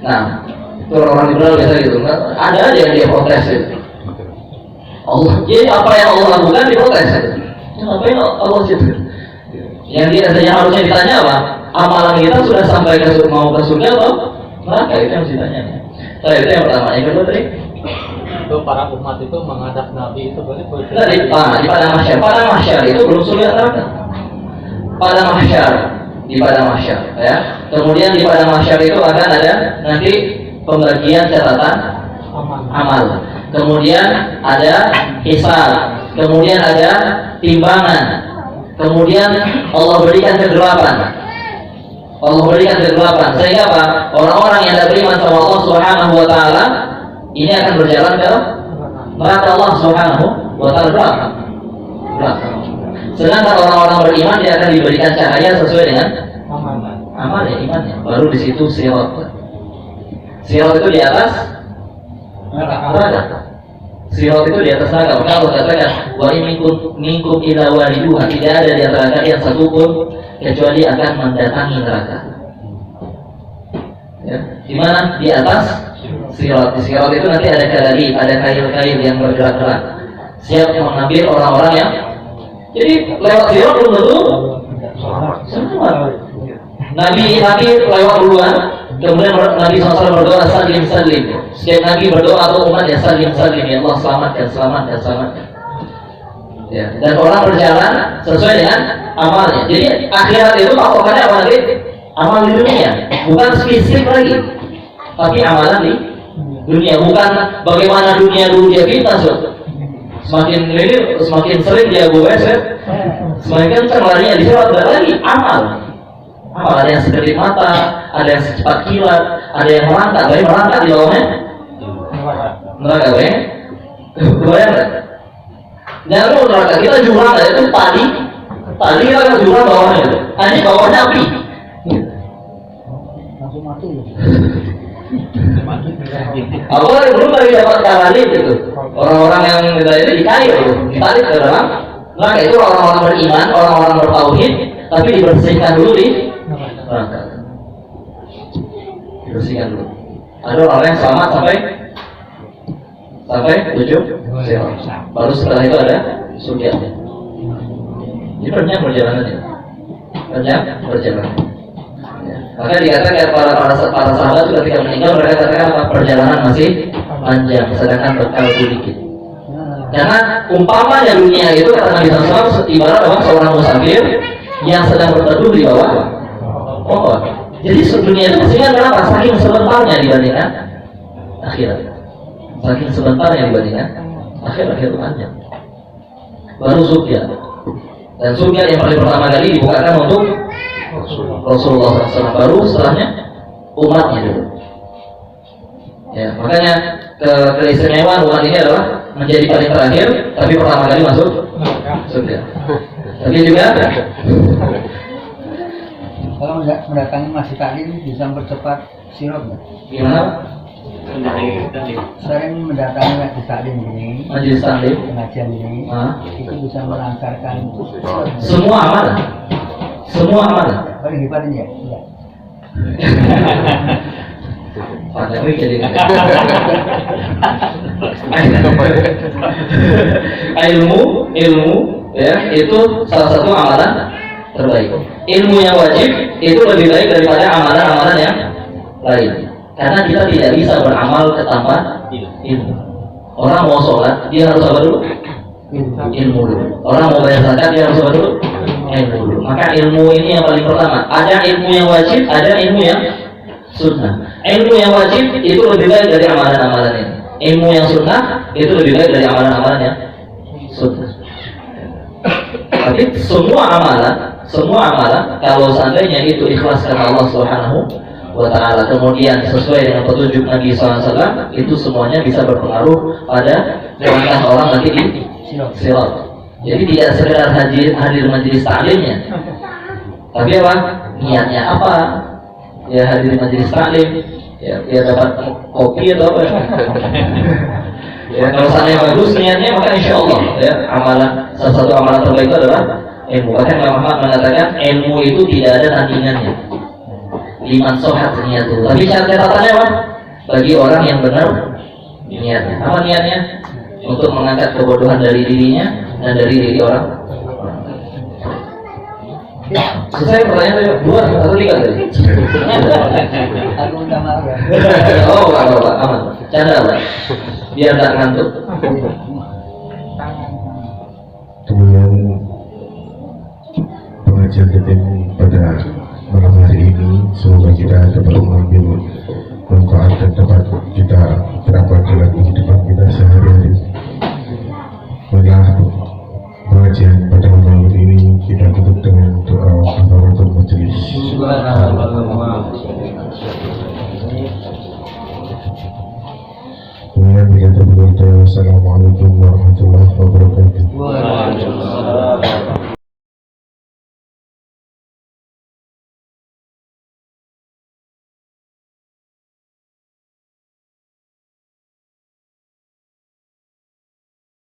Nah, itu orang liberal biasa gitu. Ada aja yang dia protes itu. Allah, jadi apa yang Allah lakukan diprotes. Apa yang Allah situ? Yang dia harusnya ditanya apa? Amalan kita sudah sampai ke mau ke surga atau neraka, itu yang ditanya. Itu yang pertama. Yang kedua tadi itu para umat itu menghadap Nabi itu berarti di padang mahsyar. Padang mahsyar itu belum surga neraka. Padang mahsyar, di padang mahsyar, ya. Kemudian di padang mahsyar itu akan ada nanti pembagian catatan amal. Kemudian ada hisab, kemudian ada timbangan, kemudian Allah berikan kegelapan. Sehingga apa? Orang-orang yang tidak beriman sama Allah Subhanahu wa taala ini akan berjalan ke neraka Allah Subhanahu wa taala belakang. Sedangkan orang-orang beriman dia akan diberikan cahaya sesuai dengan amal ya, imannya. Baru di situ sirat. Sirat itu di atas neraka. Sirat itu di atas neraka. Maka Allah katakan, wa minkum ila wariduha, tidak ada di antara kalian satu pun kecuali akan mendatangi neraka. Ya, di mana? Di atas sirat. Di sirat itu nanti ada kail-kail yang bergerak-gerak, siap mengambil orang-orang yang. Jadi lewat sirat belum tentu Selamat. Nabi lewat duluan, kemudian Nabi SAW berdoa salim. Setiap Nabi berdoa atau umat ya salim, ya Allah selamatkan. Ya, dan orang berjalan sesuai dengan amalnya. Jadi akhirat itu patokannya apa lagi? Amal di dunia, bukan fisik lagi, tapi amalan di dunia. Bukan bagaimana dunia dulu dia fitnah, semakin sering dia goes, semakin kencang larinya di sana. Lagi amal, ada yang sekedip mata, ada yang secepat kilat, ada yang merangkak di bawahnya neraka, kebayang nggak? Jangan lupa neraka kita jurang, itu tali kita kan jurang bawahnya, ini bawahnya api. Langsung mati. Aku belum lagi dapat karantin gitu. Orang-orang yang kita ini ditarik ke dalam neraka. Itu orang-orang beriman, orang-orang bertauhid, tapi dibersihkan dulu di neraka. Dibersihkan dulu. Ada orang yang selamat sampai ujung sirat. Baru setelah itu ada surga. Ini panjang perjalanannya. Maka dikatakan para sahabat juga ketika meninggal mereka katakan apa? Perjalanan masih panjang, sedangkan bekal sedikit. Karena umpamanya dunia itu kata Nabi SAW ibarat seorang musafir yang sedang berteduh di bawah pohon. Jadi dunia itu mestinya kenapa? Saking sebentarnya dibandingkan akhirat. Akhirat itu panjang. Baru surga. Dan surga yang paling pertama kali dibukakan untuk Rasulullah SAW, baru setelahnya umatnya dulu. Ya, makanya keistimewaan umat ini adalah menjadi paling terakhir, tapi pertama kali masuk surga. Tapi juga kalau mendatangi masjid taklim bisa mempercepat sirat nggak? gimana? Sering mendatangi masjid taklim ini, Majelis taklim, pengajian ini, itu bisa melancarkan semua amalan. Paling hebat ini ya? Enggak. Padahal jadi ilmu ya itu salah satu amalan terbaik. Ilmu yang wajib itu lebih baik daripada amalan-amalan yang lain. Karena kita tidak bisa beramal tanpa ilmu. Orang mau sholat dia harus apa dulu? Ilmu dulu. Orang mau bayar zakat dia harus apa dulu? Ilmu dulu. Maka ilmu ini yang paling pertama. Ada ilmu yang wajib, ada ilmu yang sunnah. Ilmu yang wajib itu lebih baik dari amalan-amalan ini. Ilmu yang sunnah itu lebih baik dari amalan-amalan yang sunnah. Tapi semua amalan kalau seandainya itu ikhlas karena Allah Subhanahu wa Ta'ala, kemudian sesuai dengan petunjuk Nabi SAW, itu semuanya bisa berpengaruh pada langkah orang nanti di sirat. Jadi tidak sekedar hadir majelis taklimnya, tapi apa? Niatnya apa? Ya hadir majelis taklim, ya dapat kopi atau apa? Ya kalau seandainya bagus niatnya, maka insya Allah ya salah satu amalan terbaik itu adalah ilmu. Bahkan Imam Ahmad mengatakan ilmu itu tidak ada tandingannya. Liman sohat niatul. Tapi catatannya apa? Bagi orang yang benar niatnya. Apa niatnya? Untuk mengangkat kebodohan dari dirinya dan dari diri orang. Selesai pertanyaan tadi, 2 atau 3 tadi? Aku minta maaf ya. Oh, apa, aman. Canda Pak. Biar tak ngantuk. Kemudian pengajian rutin pada malam hari ini, semoga kita dapat mengambil manfaat dan dapat kita terapkan dalam kehidupan kita sehari-hari. Setelah pengajian pada malam hari ini, kita tutup dengan doa kafaratul majelis. Kemudian kita berdoa, Assalamualaikum warahmatullahi wabarakatuh.